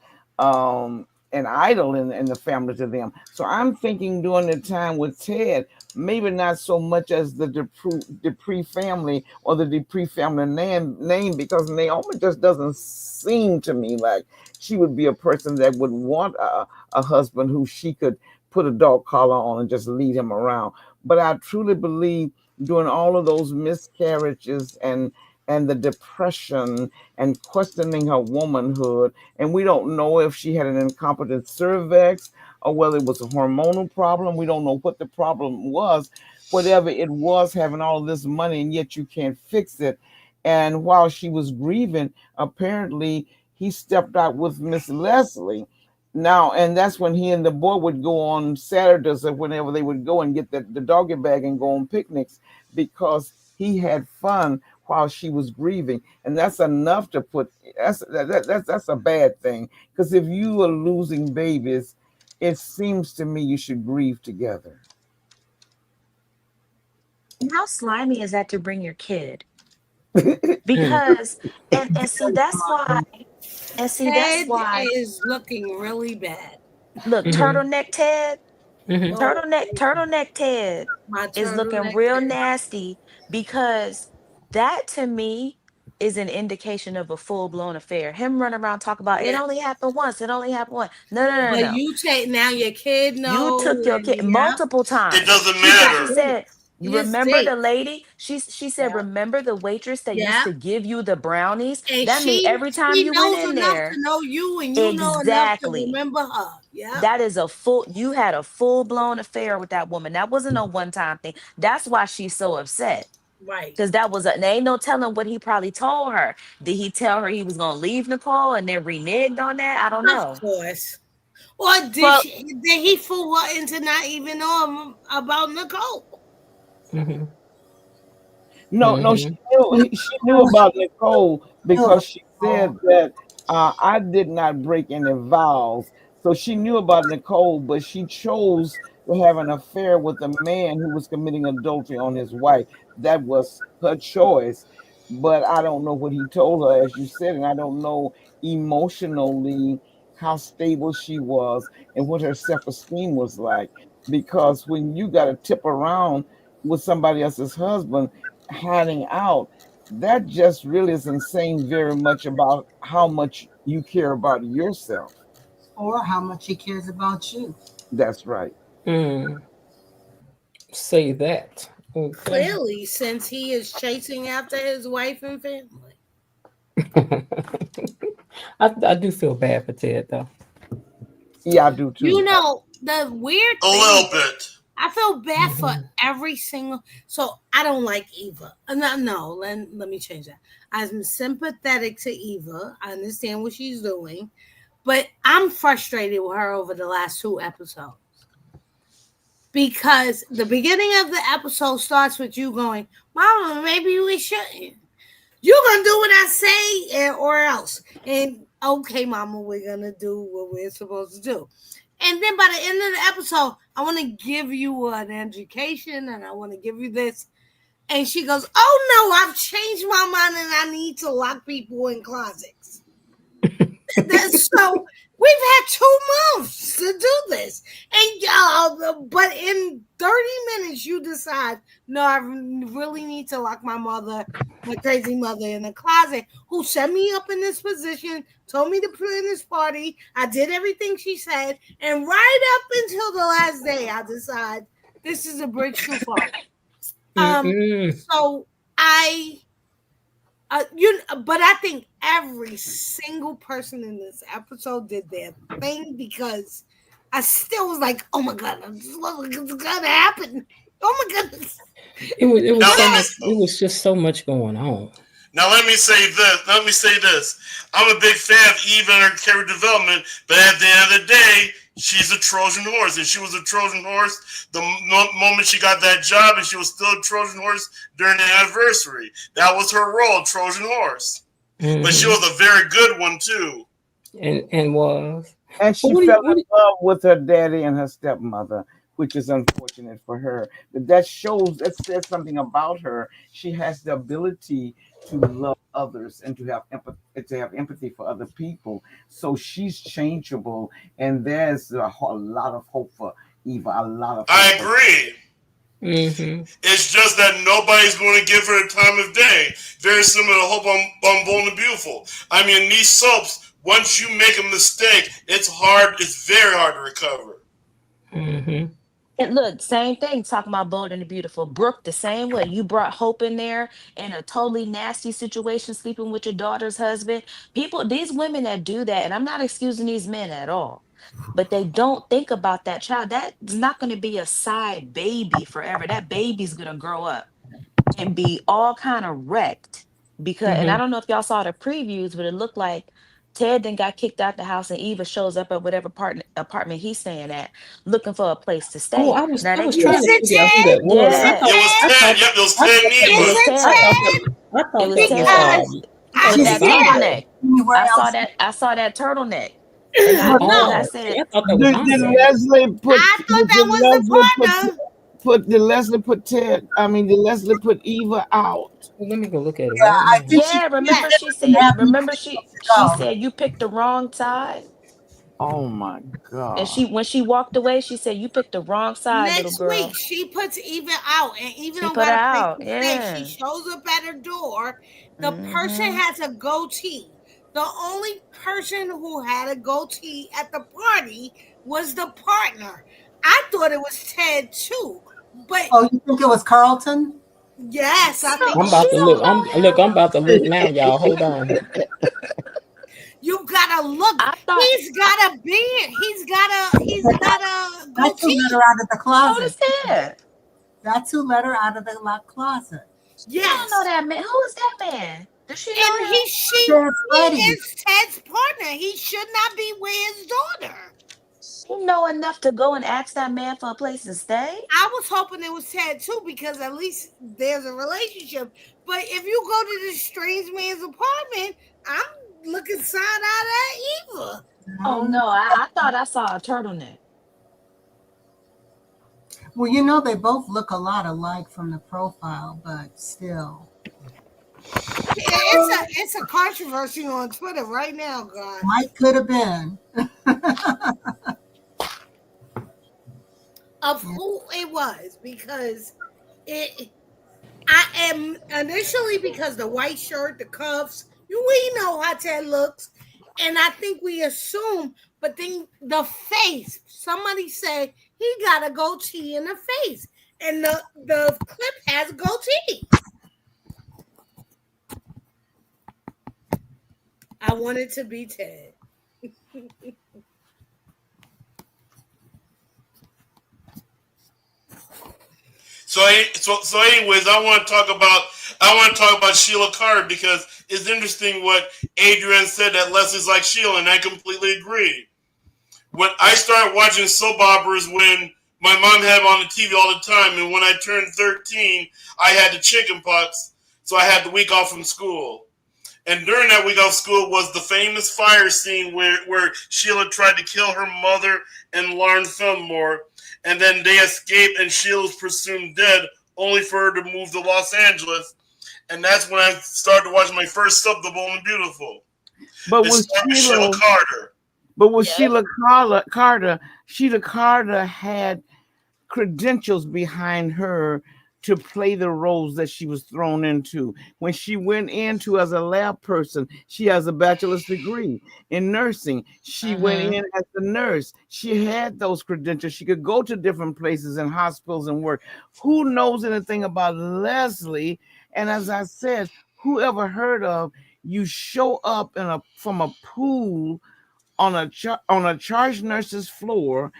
an idol in the family to them. So I'm thinking during the time with Ted, maybe not so much as the Dupree family or the Dupree family name, because Naomi just doesn't seem to me like she would be a person that would want a husband who she could put a dog collar on and just lead him around. But I truly believe during all of those miscarriages and the depression and questioning her womanhood. And we don't know if she had an incompetent cervix or whether it was a hormonal problem. We don't know what the problem was. Whatever it was, having all this money and yet you can't fix it. And while she was grieving, apparently he stepped out with Miss Leslie. Now, and that's when he and the boy would go on Saturdays or whenever they would go and get the doggy bag and go on picnics because he had fun while she was grieving. And that's enough to put that's a bad thing. Because if you are losing babies, it seems to me you should grieve together. And how slimy is that to bring your kid? Mm. Because and see that's why and see that's Ted why is looking really bad. look, Mhm. turtleneck Ted, Mhm. Oh, turtleneck Ted my is looking turtleneck real Ted. nasty because that to me is an indication of a full-blown affair. Him running around talking about it only Yes. happened once, it only happened once. No, no, no, But no. you take now your kid You know took your and kid yeah, multiple It times. doesn't She said, yeah, she matter. said, you his remember date. the lady? She said, Yeah, remember the waitress that used yeah. to give you the brownies? And That means every time she you went knows in enough to there, know you and you know enough to exactly. remember her. Yeah. That is a full, you had a full-blown affair with that woman. That wasn't a one-time thing. That's why she's so upset. Right. Because that was a, and ain't no telling what he probably told her. Did he tell her he was gonna leave Nicole and then reneged on that? I don't Of know. course. Or Well, did he fool her into not even knowing about Nicole? Mhm. No, no, Mhm. she knew about Nicole Knew because about she Nicole. said that I did not break any vows. So she knew about Nicole, but she chose to have an affair with a man who was committing adultery on his wife. That was her choice. But I don't know what he told her, as you said, and I don't know emotionally how stable she was and what her self-esteem was like. Because when you got to tip around with somebody else's husband, hiding out, that just really isn't saying very much about how much you care about yourself. Or how much he cares about you. That's right. Mm. Say that. Okay. Clearly, since he is chasing after his wife and family. I do feel bad for Ted though. Yeah, I do You too. know, the weird A thing, little bit. I feel bad for Mhm. every single. So I don't like Eva. No, no. Let me change that. I'm sympathetic to Eva. I understand what she's doing, but I'm frustrated with her over the last two episodes because the beginning of the episode starts with you going, "Mama, maybe we shouldn't. You're gonna do what I say, or else." And okay, Mama, we're gonna do what we're supposed to do. And then by the end of the episode, I want to give you an education and I want to give you this. And she goes, "Oh no, I've changed my mind and I need to lock people in closets." So we've had 2 months to do this, and but in 30 minutes you decide, no, I really need to lock my crazy mother, in the closet, who set me up in this position, told me to plan this party. I did everything she said, and right up until the last day, I decide this is a bridge too far. Mm-mm. So I but I think every single person in this episode did their thing because I still was like, "Oh my god, what's gonna happen? Oh my goodness!" Now It was so let me much. It was just so much going on. Now let me say this. Let me say this. I'm a big fan of Eve and her character development, but at the end of the day, she's a Trojan horse, and she was a Trojan horse the moment she got that job, and she was still a Trojan horse during the anniversary. That was her role, Trojan horse. But she Hmm. was a very good one too. And was. And But she fell what do in love with her daddy and her stepmother, which is unfortunate for her. But that says something about her. She has the ability to love others and to have empathy for other people. So she's changeable, and there's a lot of hope for Eva. A lot of hope I for. agree. Mm-hmm. It's just that nobody's going to give her the time of day. Very similar to Hope on Bold and Beautiful. I mean, these soaps, once you make a mistake, it's hard. It's very hard to recover. Mm-hmm. And look, same thing, talking about Bold and the Beautiful. Brooke, the same way. You brought Hope in there in a totally nasty situation, sleeping with your daughter's husband. People, these women that do that, and I'm not excusing these men at all, but they don't think about that child. That's not going to be a side baby forever. That baby's going to grow up and be all kind of wrecked because, and I Mm-hmm. don't know if y'all saw the previews, but it looked like Ted then got kicked out the house and Eva shows up at whatever apartment he's staying at looking for a place to Oh, stay. Now I they was keep, trying Is to it figure out who that Ted? was. yeah, It was I Ted. thought Yep, it was I Ted thought that it and was was Eva. Is it I Ted. thought that Ted? I It thought was that was Ted Because that I with was that She's swear, Vanessa. turtleneck. anywhere else. I saw that turtleneck. And Well, look, I Oh, said, see, I thought that was Did Vanessa. Leslie put I thought did that was the Leslie partner. did Leslie put Ted did Leslie put Eva out? Well, let me go look at it yeah, right I now. think she yeah, did and have me to she go. said you picked the wrong side. Oh my And God. when she walked away, she said, "You picked the wrong side, little Next week, girl." she puts Eva out, and Eva She don't put got her a place out. to stay. She Yeah. shows up at her door. The person Hmm. has a goatee. The only person who had a goatee at the party was the partner. I thought it was Ted too, but Oh, you think it was Carlton? yes, I think I'm She about to so look. don't too. know I'm him. about to look now, y'all. Hold on. You gotta look. I thought, He's got a beard. He's got a That's who let her goatee. out of the who is closet. that? That's who let her out of the locked closet. She don't know Yes. that man. Who is that man? Does she know And him? There's he Freddie. is Ted's partner. He should not be with his daughter. She know enough to go and ask that man for a place to stay? I was hoping it was Ted too because at least there's a relationship. But if you go to this strange man's apartment, I'm looking side eye at Eva. Oh No. no, I thought I saw a turtleneck. Well, you know, they both look a lot alike from the profile, but still. It's a controversy on Twitter right now, God, Might could have been. of who it was because it. I am initially because the white shirt, the cuffs, we know how Ted looks, and I think we assume. But then the face, somebody said he got a goatee in the face, and the clip has a goatee. I wanted to be Ted. So anyways, I want to talk about Sheila Carter because it's interesting what Adrian said that Leslie's like Sheila, and I completely agree. When I started watching soap operas when my mom had them on the TV all the time, and when I turned 13, I had the chicken pox, so I had the week off from school. And during that week off school was the famous fire scene where Sheila tried to kill her mother and Lauren Fillmore, and then they escaped and Sheila's presumed dead, only for her to move to Los Angeles. And that's when I started watching my first sub, The Bold and Beautiful. But It with started with Sheila Sheila Carter. but with Yep. Sheila Carter had credentials behind her to play the roles that she was thrown into. When she went into as a lab person, she has a bachelor's degree in nursing. She went Hmm. in as a nurse. She had those credentials. She could go to different places and hospitals and work. Who knows anything about Leslie? And as I said, whoever heard of you show up from a pool on a charge nurse's floor,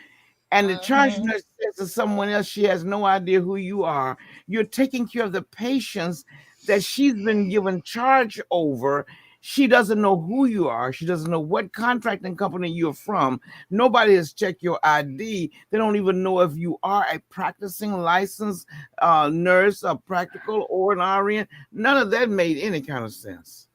and the charge Hmm. nurse says to someone else she has no idea who you are. You're taking care of the patients that she's been given charge over. She doesn't know who you are. She doesn't know what contracting company you're from. Nobody has checked your ID. They don't even know if you are a practicing licensed nurse, a practical, or an RN. None of that made any kind of sense.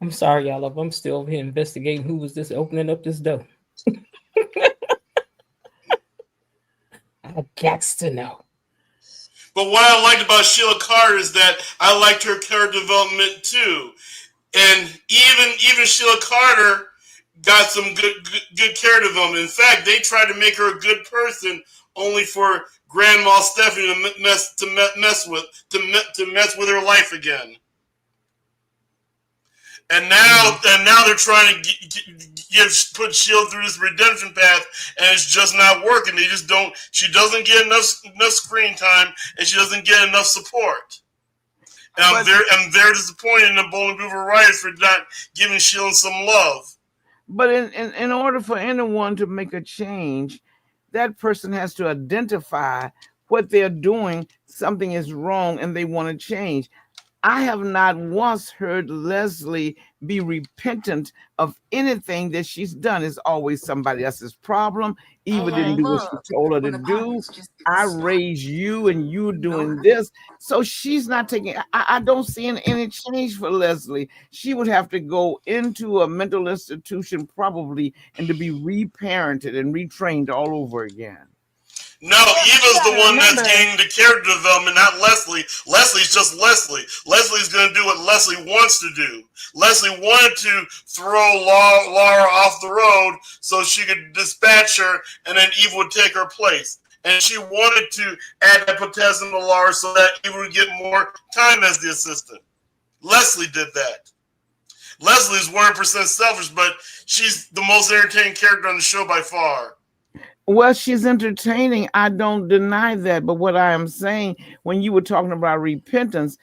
I'm sorry, y'all. I'm still over here investigating who was this opening up this door. I got to know. But what I liked about Sheila Carter is that I liked her character development too. And even Sheila Carter got some good character development. In fact, they tried to make her a good person only for Grandma Stephanie to mess with her life again. and now they're trying to put Shield through this redemption path, and it's just not working. They just don't. She doesn't get enough screen time, and she doesn't get enough support. And But I'm very disappointed in the Bowling Grove writers for not giving Shield some love. in order for anyone to make a change, that person has to identify what they're doing. Something is wrong, and they want to change. I have not once heard Leslie be repentant of anything that she's done. It's always somebody else's problem. Eva didn't do what she told her to do. I raised you and you doing this. So she's not taking, I don't see any change for Leslie. She would have to go into a mental institution probably and to be reparented and retrained all over again. No, Yeah, but you Eva's the gotta one that's remember. gaining the character development, not Leslie. Leslie's just Leslie. Leslie's going to do what Leslie wants to do. Leslie wanted to throw Laura off the road so she could dispatch her, and then Eva would take her place. And she wanted to add that potassium to Laura so that Eva would get more time as the assistant. Leslie did that. Leslie's 100% selfish, but she's the most entertaining character on the show by far. Well, she's entertaining. I don't deny that. But what I am saying, when you were talking about repentance,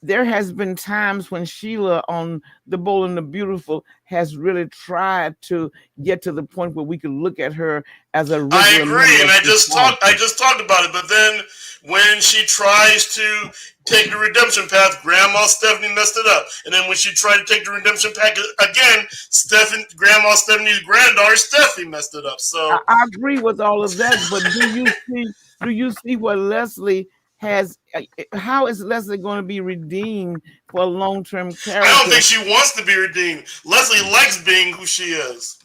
there has been times when Sheila on The Bold and the Beautiful has really tried to get to the point where we could look at her as a I regular agree, member and of I just talked. I society. just talked about it. But then, when she tries to take the redemption path, Grandma Stephanie messed it up. And then when she tried to take the redemption path again, Grandma Stephanie's granddaughter Stephanie messed it up. So I agree with all of that, but do you see what Leslie has? How is Leslie going to be redeemed for a long-term I don't think character? she wants to be redeemed. Leslie likes being who she is.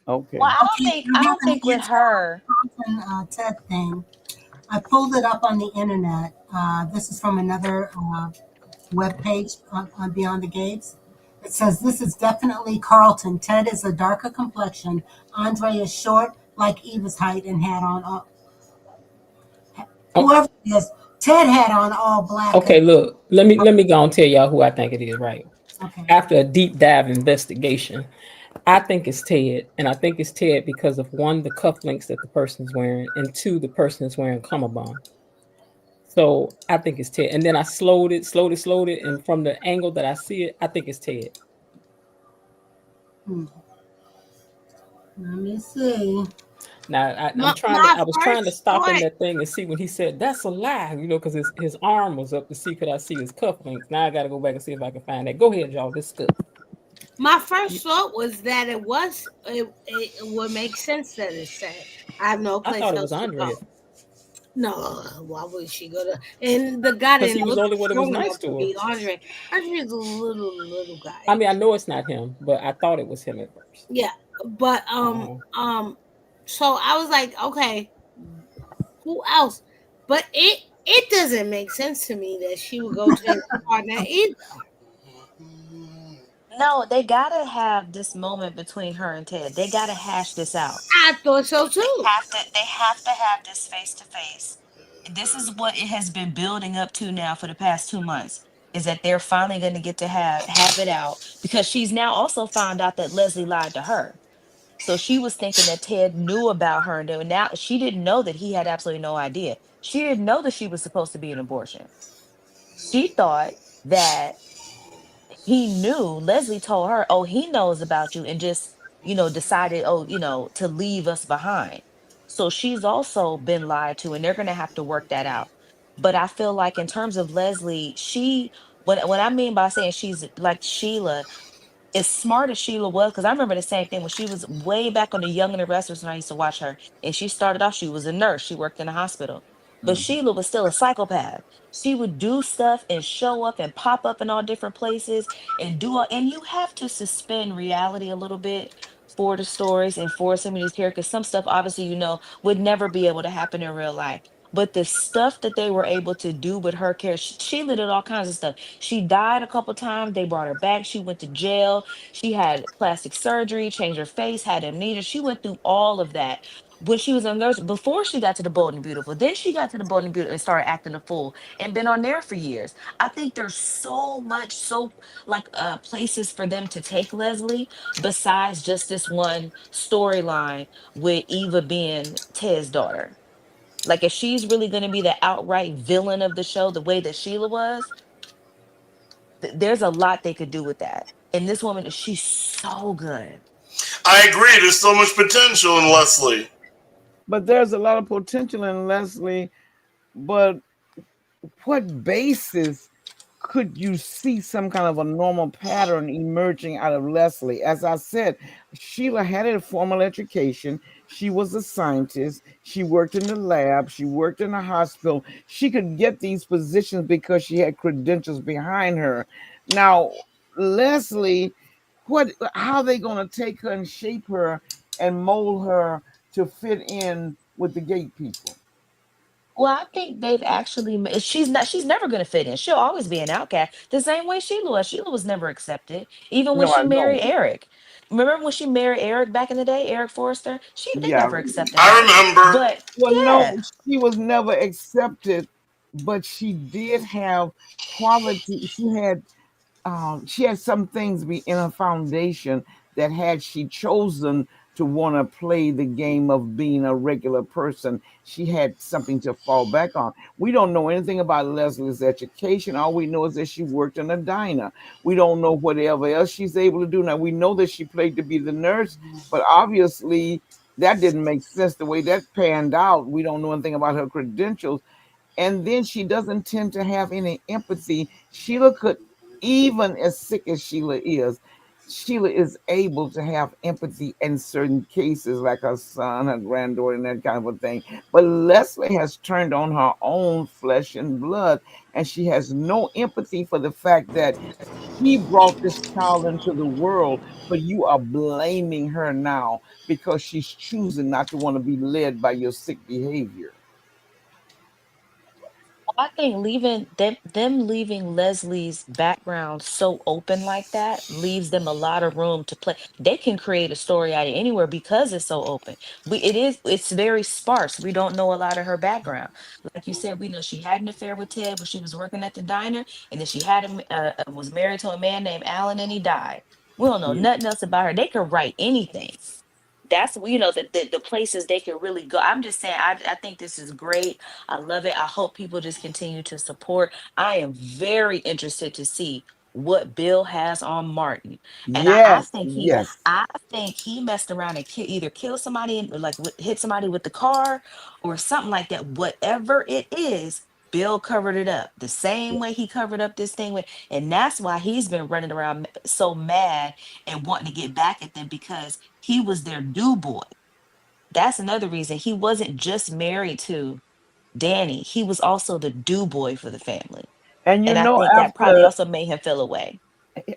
Well, Okay. Okay, I I have don't an think with answer her. on the Carlton Ted thing. I pulled it up on the internet. This is from another web page on Beyond the Gates. It says this is definitely Carlton. Ted is a darker complexion. Andre is short, like Eva's height, and had on all, Oh, whoever it is. Ted had on all black. okay, look. Let me go and tell y'all who I think it is, right? Okay. After a deep dive investigation, I think it's Ted. And I think it's Ted because of one, the cufflinks that the person's wearing, and two, the person is wearing cummerbund. So I think it's Ted. And then I slowed it. And from the angle that I see it, I think it's Ted. Hmm. Let me see. Now I was trying to first stop in thought, that thing and see when he said that's a lie, because his arm was up to see could I see his cufflinks. Now I got to go back and see if I can find that. Go ahead, y'all. This is good. my first thought was that it would make sense that it's said. I have no I place thought it was else to Andrea go. No, why would she go to? And the guy because he didn't was look the only one that was strong nice enough to to her. be Andre. Andre's a little I guy. mean, I know it's not him, but I thought it was him at first. Yeah, but Uh-huh. so I was like, okay, who else? But it doesn't make sense to me that she would go to his partner either. No, they gotta have this moment between her and Ted. They gotta hash this out. I thought so They too. have to. They have to have this face to face. This is what it has been building up to now for the past 2 months. Is that they're finally going to get to have it out because she's now also found out that Leslie lied to her. So she was thinking that Ted knew about her, and now she didn't know that he had absolutely no idea. She didn't know that she was supposed to be an abortion. She thought that he knew. Leslie told her, "Oh, he knows about you," and just decided, oh, to leave us behind. So she's also been lied to, and they're gonna have to work that out. But I feel like in terms of Leslie, when I mean by saying she's like Sheila, as smart as Sheila was, because I remember the same thing when she was way back on the Young and the Restless when I used to watch her. And she started off, she was a nurse, she worked in a hospital. But Mhm. Sheila was still a psychopath. She would do stuff and show up and pop up in all different places and and you have to suspend reality a little bit for the stories and for some of these characters. Some stuff, obviously, would never be able to happen in real life. But the stuff that they were able to do with her character, Sheila did all kinds of stuff. She died a couple times. They brought her back. She went to jail. She had plastic surgery, changed her face, had amnesia. She went through all of that. when she was on nurse before she got to the Bold and Beautiful. Then she got to the Bold and Beautiful and started acting a fool and been on there for years. I think there's so much, so like places for them to take Leslie besides just this one storyline with Eva being Ted's daughter. Like if she's really going to be the outright villain of the show, the way that Sheila was, there's a lot they could do with that. And this woman, she's so good. I agree. There's so much potential in Leslie. But there's a lot of potential in Leslie. But what basis could you see some kind of a normal pattern emerging out of Leslie? As I said, Sheila had a formal education. She was a scientist. She worked in the lab. She worked in a hospital. She could get these positions because she had credentials behind her. Now, Leslie, how are they going to take her and shape her and mold her to fit in with the gate people? Well, I think they've actually she's never gonna fit in. She'll always be an outcast. The same way Sheila was. Sheila was never accepted. Even when No, she I married know. Eric. Remember when she married Eric back in the day, Eric Forrester? They Yeah. never accepted I her. remember. But Well, no, yeah. she was never accepted, but she did have quality. She had some things be in her foundation that had she chosen to want to play the game of being a regular person, she had something to fall back on. We don't know anything about Leslie's education. All we know is that she worked in a diner. We don't know whatever else she's able to do. Now we know that she played to be the nurse, but obviously that didn't make sense the way that panned out. We don't know anything about her credentials, and then she doesn't tend to have any empathy. Sheila could, even as sick as Sheila is able to have empathy in certain cases, like her son, her granddaughter, and that kind of a thing. But Leslie has turned on her own flesh and blood, and she has no empathy for the fact that she brought this child into the world, but you are blaming her now because she's choosing not to want to be led by your sick behavior. I think leaving them leaving Leslie's background so open like that leaves them a lot of room to play. They can create a story out of anywhere because it's so open. It's very sparse. We don't know a lot of her background. Like you said, we know she had an affair with Ted when she was working at the diner, and then she was married to a man named Alan, and he died. We don't know Yeah. nothing else about her. They could write anything. That's the places they can really go. I'm just saying, I think this is great. I love it. I hope people just continue to support. I am very interested to see what Bill has on Martin. And Yes, yes. I think he messed around and either kill somebody and like hit somebody with the car or something like that. Whatever it is, Bill covered it up the same way he covered up this thing with, and that's why he's been running around so mad and wanting to get back at them because he was their do boy. That's another reason he wasn't just married to Danny, he was also the do boy for the family. And And I think that probably after, also made him feel away.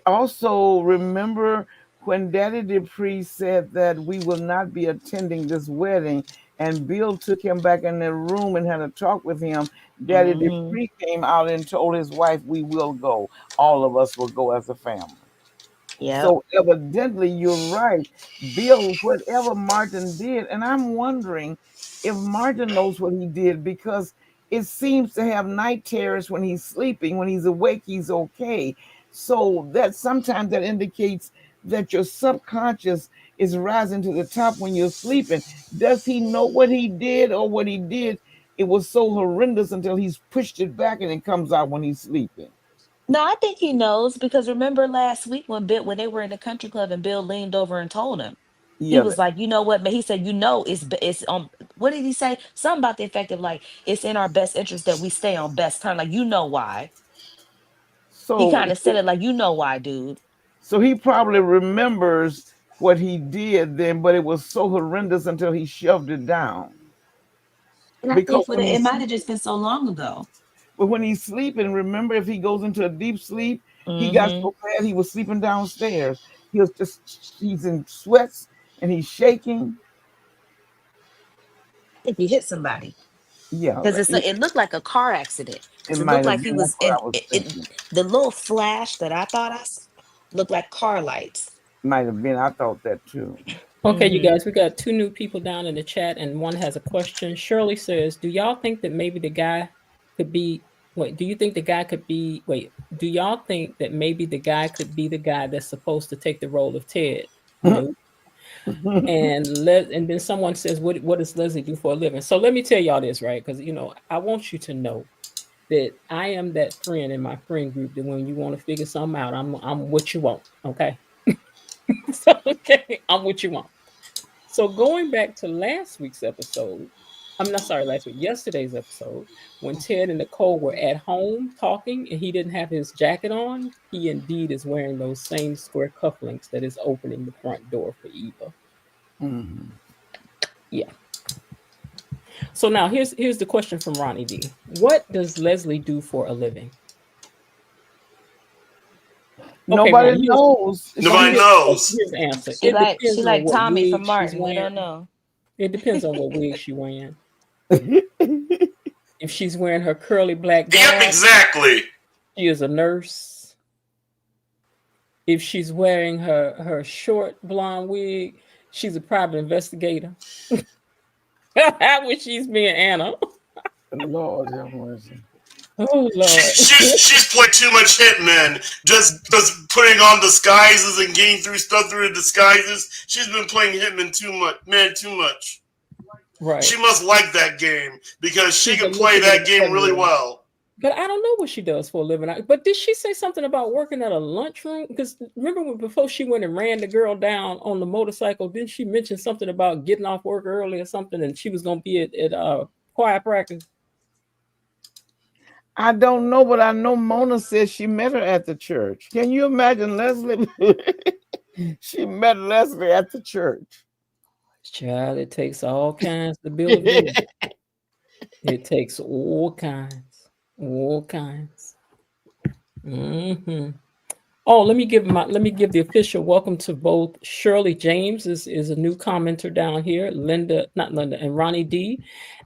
also remember when Daddy Duprees said that we will not be attending this wedding, and Bill took him back in the room and had a talk with him. Daddy Hmm. Dupree came out and told his wife, "We will go. All of us will go as a family." Yep. So evidently, you're right. Bill, whatever Martin did, and I'm wondering if Martin knows what he did because it seems to have night terrors when he's sleeping. When he's awake, he's okay. So that sometimes that indicates that your subconscious is rising to the top when you're sleeping. Does he know what he did, or what he did? It was so horrendous until he's pushed it back and it comes out when he's sleeping. No, I think he knows because remember last week when they were in the country club and Bill leaned over and told him, he Yeah. was like, you know what? But he said, it's what did he say? Something about the effect of like, it's in our best interest that we stay on best terms. Like, you know why? He So kind of said it like, you know why, dude. So he probably remembers what he did then, but it was so horrendous until he shoved it down. And I Because think it might have just been so long ago. when he's sleeping, remember if he goes into a deep sleep, he got Hmm. so bad he was sleeping downstairs. He's in sweats and he's shaking. If he hit somebody. Yeah, Because it looked like a car accident. it Because it looked might have like he been. That's was what I was thinking. the little flash that I thought I saw looked like car lights. Might have been. I thought that too. Okay, you guys, we got 2 new people down in the chat, and one has a question. Shirley says, "Do y'all think that maybe the guy could be? Wait, do you think the guy could be? Wait, do y'all think that maybe the guy could be the guy that's supposed to take the role of Ted? No." And then someone says, "What does Leslie do for a living?" So let me tell y'all this, right? Because I want you to know that I am that friend in my friend group that when you want to figure something out, I'm what you want. Okay, so okay, I'm what you want. So going back to last week's episode, I'm not sorry, yesterday's episode, when Ted and Nicole were at home talking and he didn't have his jacket on, he indeed is wearing those same square cufflinks that is opening the front door for Eva. Mm-hmm. Yeah. So now here's the question from Ronnie D. What does Leslie do for a living? Okay, Nobody Ronnie, knows. Nobody knows. here's the answer. She It like depends on what Tommy from wig she's Martin. We wearing. don't know. It depends on what wig she's wearing. If she's wearing her curly black Yep, bob, exactly. she is a nurse. If she's wearing her short blonde wig, she's a private investigator. When she's being Anna. Lord have mercy. Oh Lord. She's played too much hitman. Just putting on disguises and getting through stuff through the disguises. She's been playing hitman too much. Man, too much. Right. She must like that game because she can play that game really well. But I don't know what she does for a living. But did she say something about working at a lunchroom? Because remember before she went and ran the girl down on the motorcycle, didn't she mention something about getting off work early or something, and she was going to be at choir practice? I don't know, but I know Mona says she met her at the church. Can you imagine Leslie? She met Leslie at the church. Child, it takes all kinds to build a village. It takes all kinds. All kinds. Mm-hmm. Oh, let me give the official welcome to both. Shirley James is a new commenter down here. Not Linda, and Ronnie D.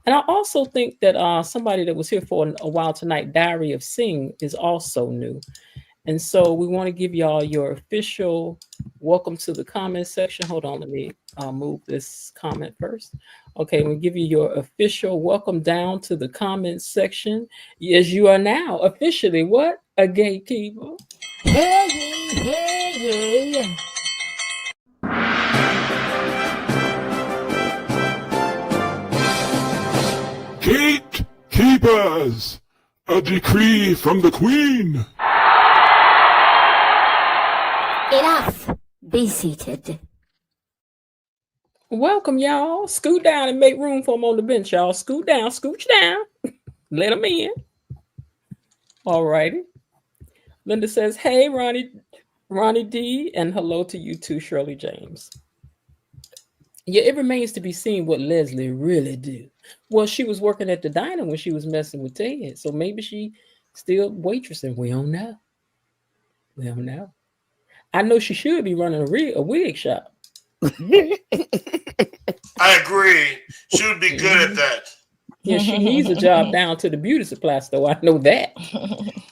And I also think that somebody that was here for a while tonight, Diary of Sing, is also new. And so we want to give y'all your official welcome to the comment section. Hold on, let me move this comment first. Okay, we'll give you your official welcome down to the comment section. Yes, you are now officially what? A gatekeeper. Hey, hey. Gatekeepers! A decree from the Queen! Enough! Be seated. Welcome, y'all. Scoot down and make room for them on the bench, y'all. Scoot down, scooch down. Let them in. All righty. Linda says, hey, Ronnie D, and hello to you too, Shirley James. Yeah, it remains to be seen what Leslie really do. Well, she was working at the diner when she was messing with Ted, so maybe she still waitressing. We don't know. We don't know. I know she should be running a wig shop. I agree. She would be good at that. Yeah, she needs a job down to the beauty supply store. I know that.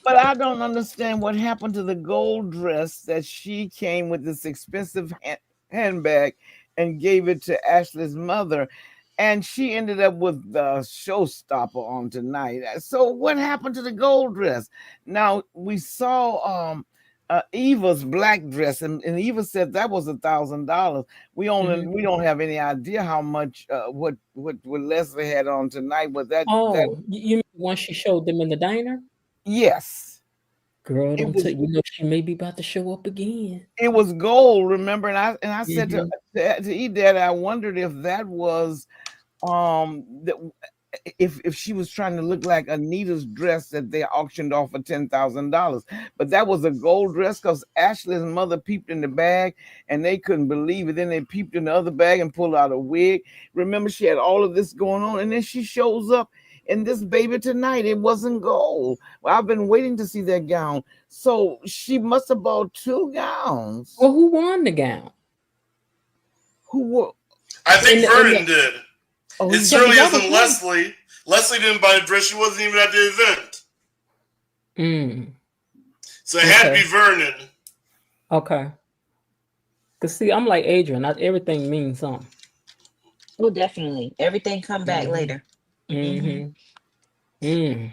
But I don't understand what happened to the gold dress that she came with, this expensive handbag and gave it to Ashley's mother. And she ended up with the showstopper on tonight. So what happened to the gold dress? Now we saw Eva's black dress, and Eva said that was $1,000. We don't have any idea how much what Leslie had on tonight. Was that? You mean once she showed them in the diner? Yes. Girl, don't tell you know she may be about to show up again. It was gold, remember? And I said to Edad, I wondered if that was if she was trying to look like Anita's dress that they auctioned off for $10,000. But that was a gold dress because Ashley's mother peeped in the bag and they couldn't believe it. Then they peeped in the other bag and pulled out a wig. Remember, she had all of this going on, and then she shows up in this baby tonight. It wasn't gold. Well, I've been waiting to see that gown. So she must have bought 2 gowns. Well, who won the gown? Who won? I think Vernon did. Oh, it certainly isn't Leslie. Leslie didn't buy the dress. She wasn't even at the event. So it had to be Vernon. Okay. Cause see, I'm like Adrian. Not everything means something. Oh, definitely. Everything come back Mm-hmm. later. Hmm. Mm-hmm. Mm.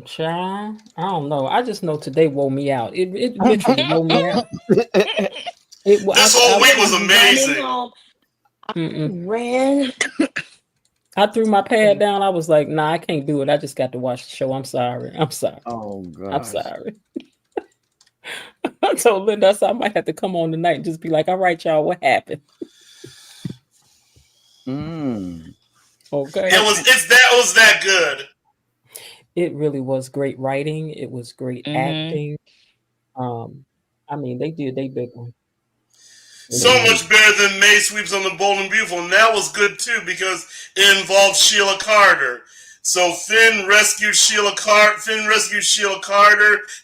Child, I don't know. I just know today wore me out. It literally wore me out. It. This whole I week I was was running amazing. home. mm-mm. Ran. I threw my pad down. I was like, nah, I can't do it. I just got to watch the show. I'm sorry. I'm sorry. Oh I'm gosh. sorry. I told Linda, I said, I might have to come on tonight and just be like, all right, y'all, what happened? Mm. Okay. It was that good. It really was great writing. It was great Hmm. acting. Um, I mean, they did they big one. They So did. much better than May Sweeps on the Bold and Beautiful. And that was good too because it involved Sheila Carter. So Finn rescued Sheila Carter.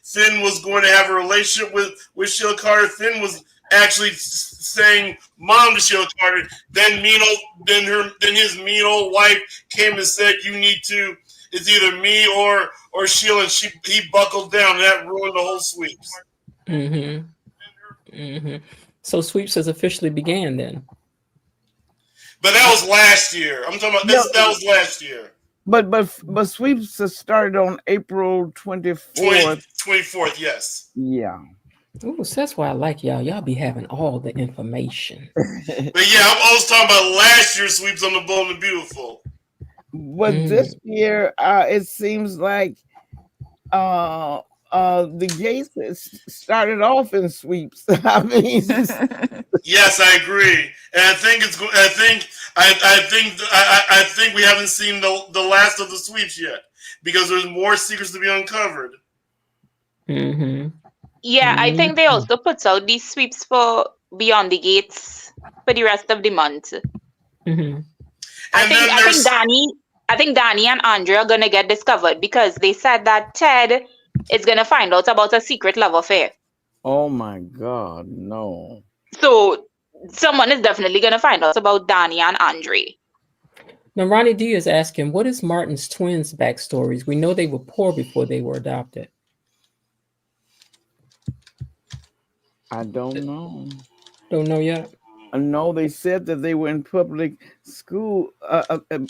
Finn was going to have a relationship with Sheila Carter. Finn was actually saying mom to Sheila Carter. Then then his mean old wife came and said, "You need to. It's either me or Sheila." And he buckled down. And that ruined the whole sweeps. Mm-hmm. Mm-hmm. So sweeps has officially began then. But that was last year. I'm talking about No, that was last year. but sweeps started on April 24th. 24th, yes. Yeah. Ooh, so that's why I like y'all. Y'all be having all the information. But yeah, I was talking about last year's sweeps on the Bold and Beautiful. But Mm. this year, it seems like uh the Gates started off in sweeps. I mean, Yes, I agree, and I think it's. I think we haven't seen the last of the sweeps yet because there's more secrets to be uncovered. Mm-hmm. Yeah, I think they Mm-hmm. also put out these sweeps for Beyond the Gates for the rest of the month. Mm-hmm. I And think then I think there's Danny I think Danny and Andrea are gonna get discovered because they said that Ted is gonna find out about a secret love affair. oh my God, no. So someone is definitely gonna find out about Danny and Andre. Now Ronnie D is asking, what is Martin's twins' backstories? We know they were poor before they were adopted. I don't know. Don't know yet. No, they said that they were in public school.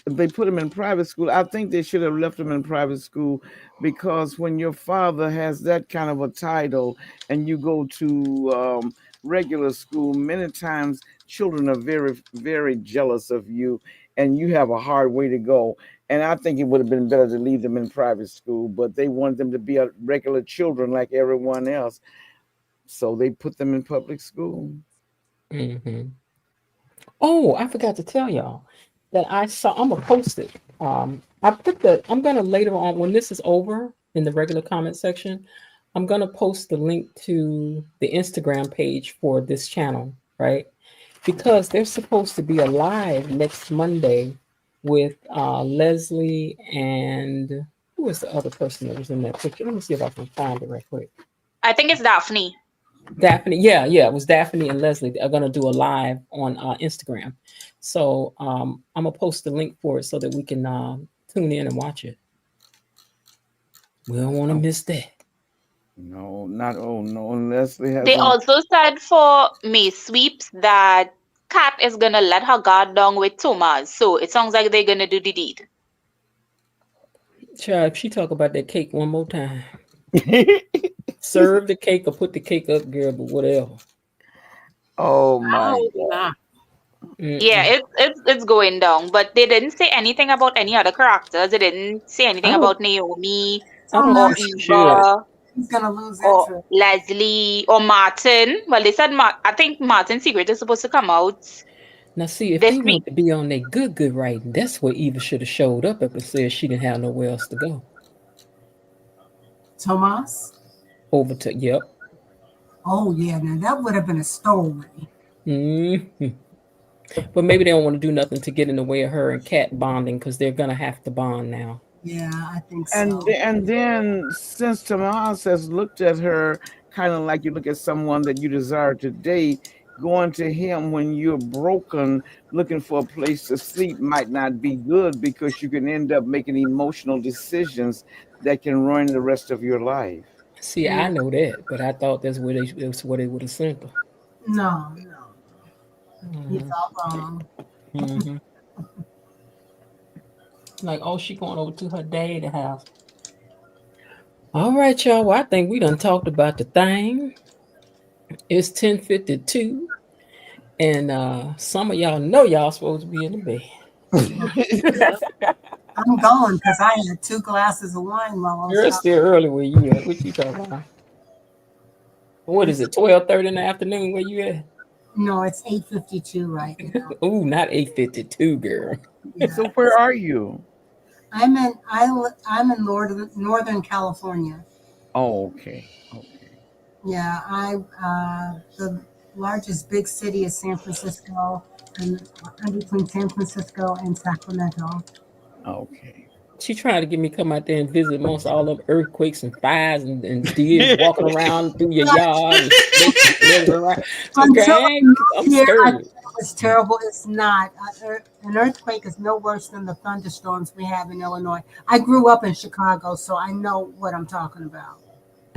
They put them in private school. I think they should have left them in private school because when your father has that kind of a title and you go to regular school, many times children are very, very jealous of you and you have a hard way to go. And I think it would have been better to leave them in private school, but they wanted them to be a regular children like everyone else. So they put them in public school. Mm-hmm. Oh, I forgot to tell y'all that I saw. I'm gonna post it. I put the. I'm gonna later on when this is over in the regular comment section. I'm gonna post the link to the Instagram page for this channel, right? Because they're supposed to be alive next Monday with Leslie and who was the other person that was in that picture? Let me see if I can find it right quick. I think it's Daphne. Daphne, yeah, it was Daphne and Leslie are gonna do a live on Instagram. So I'm gonna post the link for it so that we can tune in and watch it. We don't want to Oh, miss that. no, not oh no, Leslie They hasn't. also said for May Sweeps that Kat is gonna let her guard down with Thomas. So it sounds like they're gonna do the deed. Child, if she talk about that cake one more time, serve the cake or put the cake up, girl, but whatever. Oh I my hope God. not. Yeah, Mm-mm. it's going down. But they didn't say anything about any other characters. They didn't say I anything don't. about Naomi I don't or think Thomas, she should. Eva he's gonna lose or interest. Leslie or Martin. Well, they said I think Martin's secret is supposed to come out Now, see, if this they week. want to be on their good writing, that's where Eva should have showed up and said she didn't have nowhere else to go. Thomas. Over to yep. Oh yeah, now that would have been a story. Hmm. But maybe they don't want to do nothing to get in the way of her and Kat bonding because they're gonna have to bond now. Yeah, I think And so. and then since Tomas has looked at her kind of like you look at someone that you desire to date, going to him when you're broken, looking for a place to sleep might not be good because you can end up making emotional decisions that can ruin the rest of your life. See, I know that, but I thought that's where they would have sent her. No, he's Mhm. all wrong. Mhm. Like, oh, she going over to her dad's house. All right, y'all. Well, I think we done talked about the thing. It's 10:52, and some of y'all know y'all supposed to be in the bed. Yep. I'm going because I had 2 glasses of wine while I was Girl, it's talking. still early where you at. What you talking about? What is It's, it? 12:30 in the afternoon? Where you at? no, it's 8:52 right now. Ooh, not 8:52, girl. Yeah, So where are you? I'm in Northern California. Oh, okay. Okay. Yeah, the largest big city is San Francisco, and I'm between San Francisco and Sacramento. Okay. She tried to get me to come out there and visit amongst all them earthquakes and fires and deers walking around through your yard and snakes living around. Until I Okay, I'm moved here, I scared. thought it was terrible. It's not. An earthquake is no worse than the thunderstorms we have in Illinois. I grew up in Chicago, so I know what I'm talking about.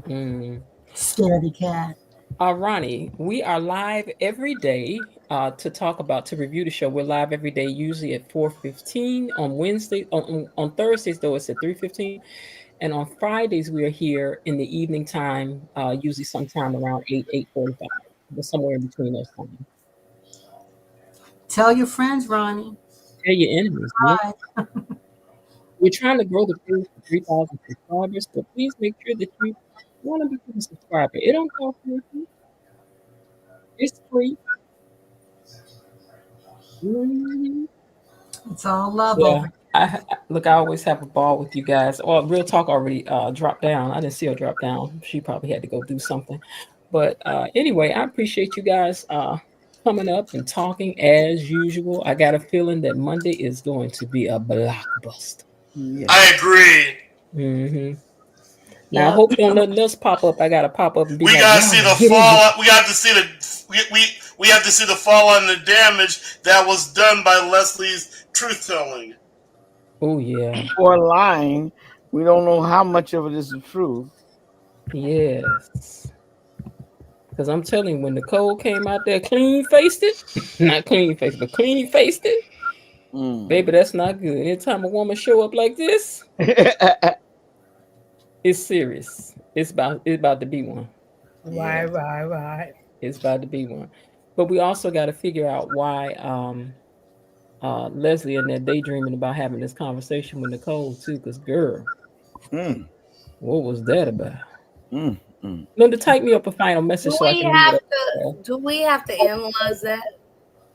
Mm. Scaredy cat. Ronnie, we are live every day to talk about to review the show. We're live every day, usually at 4:15 on Wednesday. On Thursdays, though, it's at 3:15, and on Fridays we are here in the evening time, usually sometime around 8:45, but somewhere in between those times. Tell your friends, Ronnie. Tell your enemies, man. Hi. We're trying to grow the page to 3,000 subscribers, so please make sure that you want to become a subscriber. It don't cost anything. It's free. Mhm. It's all love Yeah, over. look. I always have a ball with you guys. Well, Real Talk already dropped down. I didn't see her drop down. She probably had to go do something. But anyway, I appreciate you guys coming up and talking as usual. I got a feeling that Monday is going to be a blockbuster. I Yes. agree. Hmm. Now I Yep. hope don't nothing else pop up. I gotta pop up and be We like, gotta see y'all the get in here. fall. We got to see the we have to see the fall on the damage that was done by Leslie's truth telling. Oh yeah, Or lying. We don't know how much of it is the truth. yes. Because I'm telling you, when Nicole came out there clean faced it, not clean faced, but clean faced it, Mm. baby, that's not good. Anytime a woman show up like this, it's serious. It's about to be one. Right, Yes. right, right. It's about to be one. But we also got to figure out why Leslie and that daydreaming about having this conversation with Nicole too. Because girl, Mm. what was that about? Mm. Mm. Linda, type me up a final message Do so I we can read it. have Up. to? Do we have to analyze that?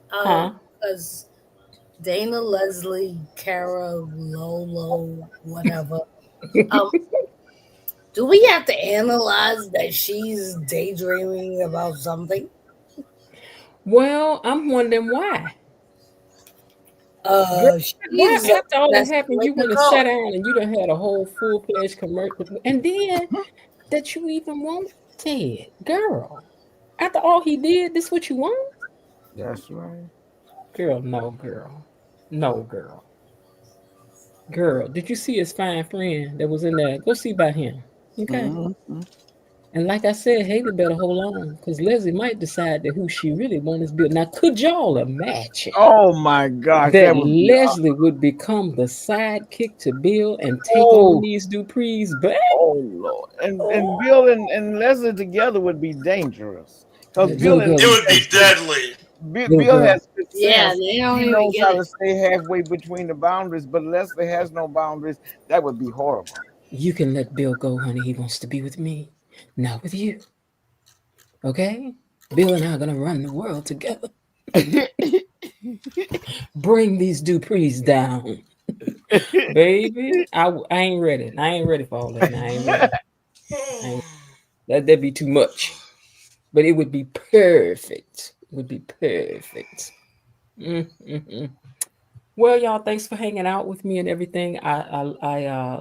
Huh? Because Dana, Leslie, Kara, Lolo, whatever. Um, do we have to analyze that she's daydreaming about something? Well, I'm wondering why. Girl, why She's after all that messing happened, with you went and sat Nicole. down and you done had a whole full-fledged commercial, and then that you even want Ted, girl. After all he did, this what you want, That's right. girl? No, girl, no, girl, girl. Did you see his fine friend that was in there? Go see about him, okay? Mm-hmm. And like I said, Haley better hold on because Leslie might decide that who she really wants is Bill. Now, could y'all imagine Oh my gosh, that that would be Leslie would become the sidekick to Bill and take on oh these Duprees back? oh Lord. And Bill and Leslie together would be dangerous. Because Little Bill It girl, would be deadly. little Bill girl, has good Yeah, sense. they don't He even knows get how it. to stay halfway between the boundaries, but Leslie has no boundaries. That would be horrible. you can let Bill go, honey. He wants to be with me, not with you. Okay? Bill and I are gonna run the world together. Bring these Duprees down, baby. I ain't ready. I ain't ready for all that. Now I ain't ready. I ain't, that'd be too much. But it would be perfect. It would be perfect. Mm-mm-mm. Well, y'all, thanks for hanging out with me and everything. I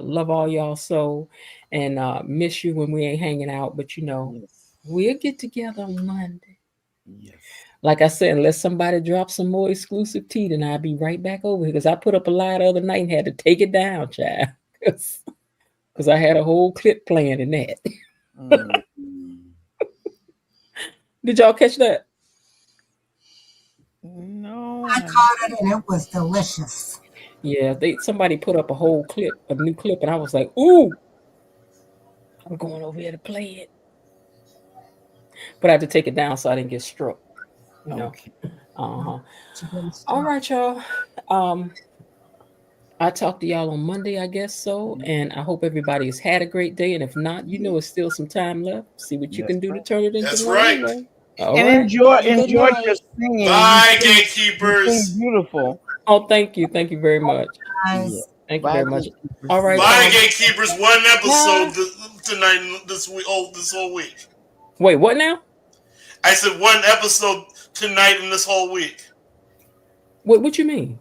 love all y'all so, and miss you when we ain't hanging out. But Yes. we'll get together on Monday. Yes. Like I said, unless somebody drops some more exclusive tea, then I'll be right back over here because I put up a lie the other night and had to take it down, child, because I had a whole clip playing in that. Mm. Did y'all catch that? No. I caught it and it was delicious. Yeah, somebody put up a whole clip, a new clip, and I was like, ooh, I'm going over here to play it. But I had to take it down so I didn't get struck. You know. Okay. Uh-huh. All right, y'all. I'll talk to y'all on Monday, I guess so. And I hope everybody has had a great day. And if not, you know, it's still some time left. See what you That's can do to right. turn it into That's one right. anyway. All And right. enjoy Have a good your night. singing. Bye, You gatekeepers. sing beautiful. Oh, thank you. Thank you very much. Yeah. Guys, Thank you Bye, very much. gatekeepers. All right, Bye, y'all. gatekeepers. One episode Bye. tonight, this week, this whole week. Wait, what now? I said one episode tonight and this whole week. What you mean?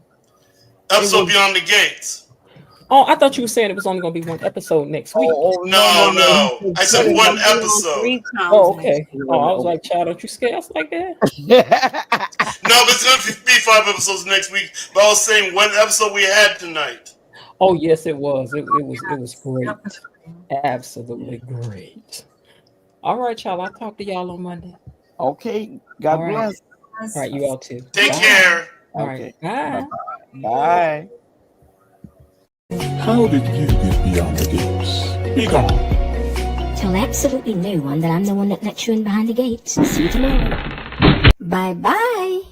Episode Beyond the Gates. Oh, I thought you were saying it was only going to be one episode next week. No. I said one episode. 3 times. Oh, okay. Oh, I was like, child, don't you scare us like that? No, but it's going to be 5 episodes next week. But I was saying one episode we had tonight. Oh, yes, it was. It was great. Absolutely great. All right, y'all. I'll talk to y'all on Monday. Okay. God All right. bless. All right, you all too. Take Bye. care. All Okay. right. Bye. Bye. How did you get beyond the gates? Be gone. Tell absolutely no one that I'm the one that let you in behind the gates. See you tomorrow. Bye-bye.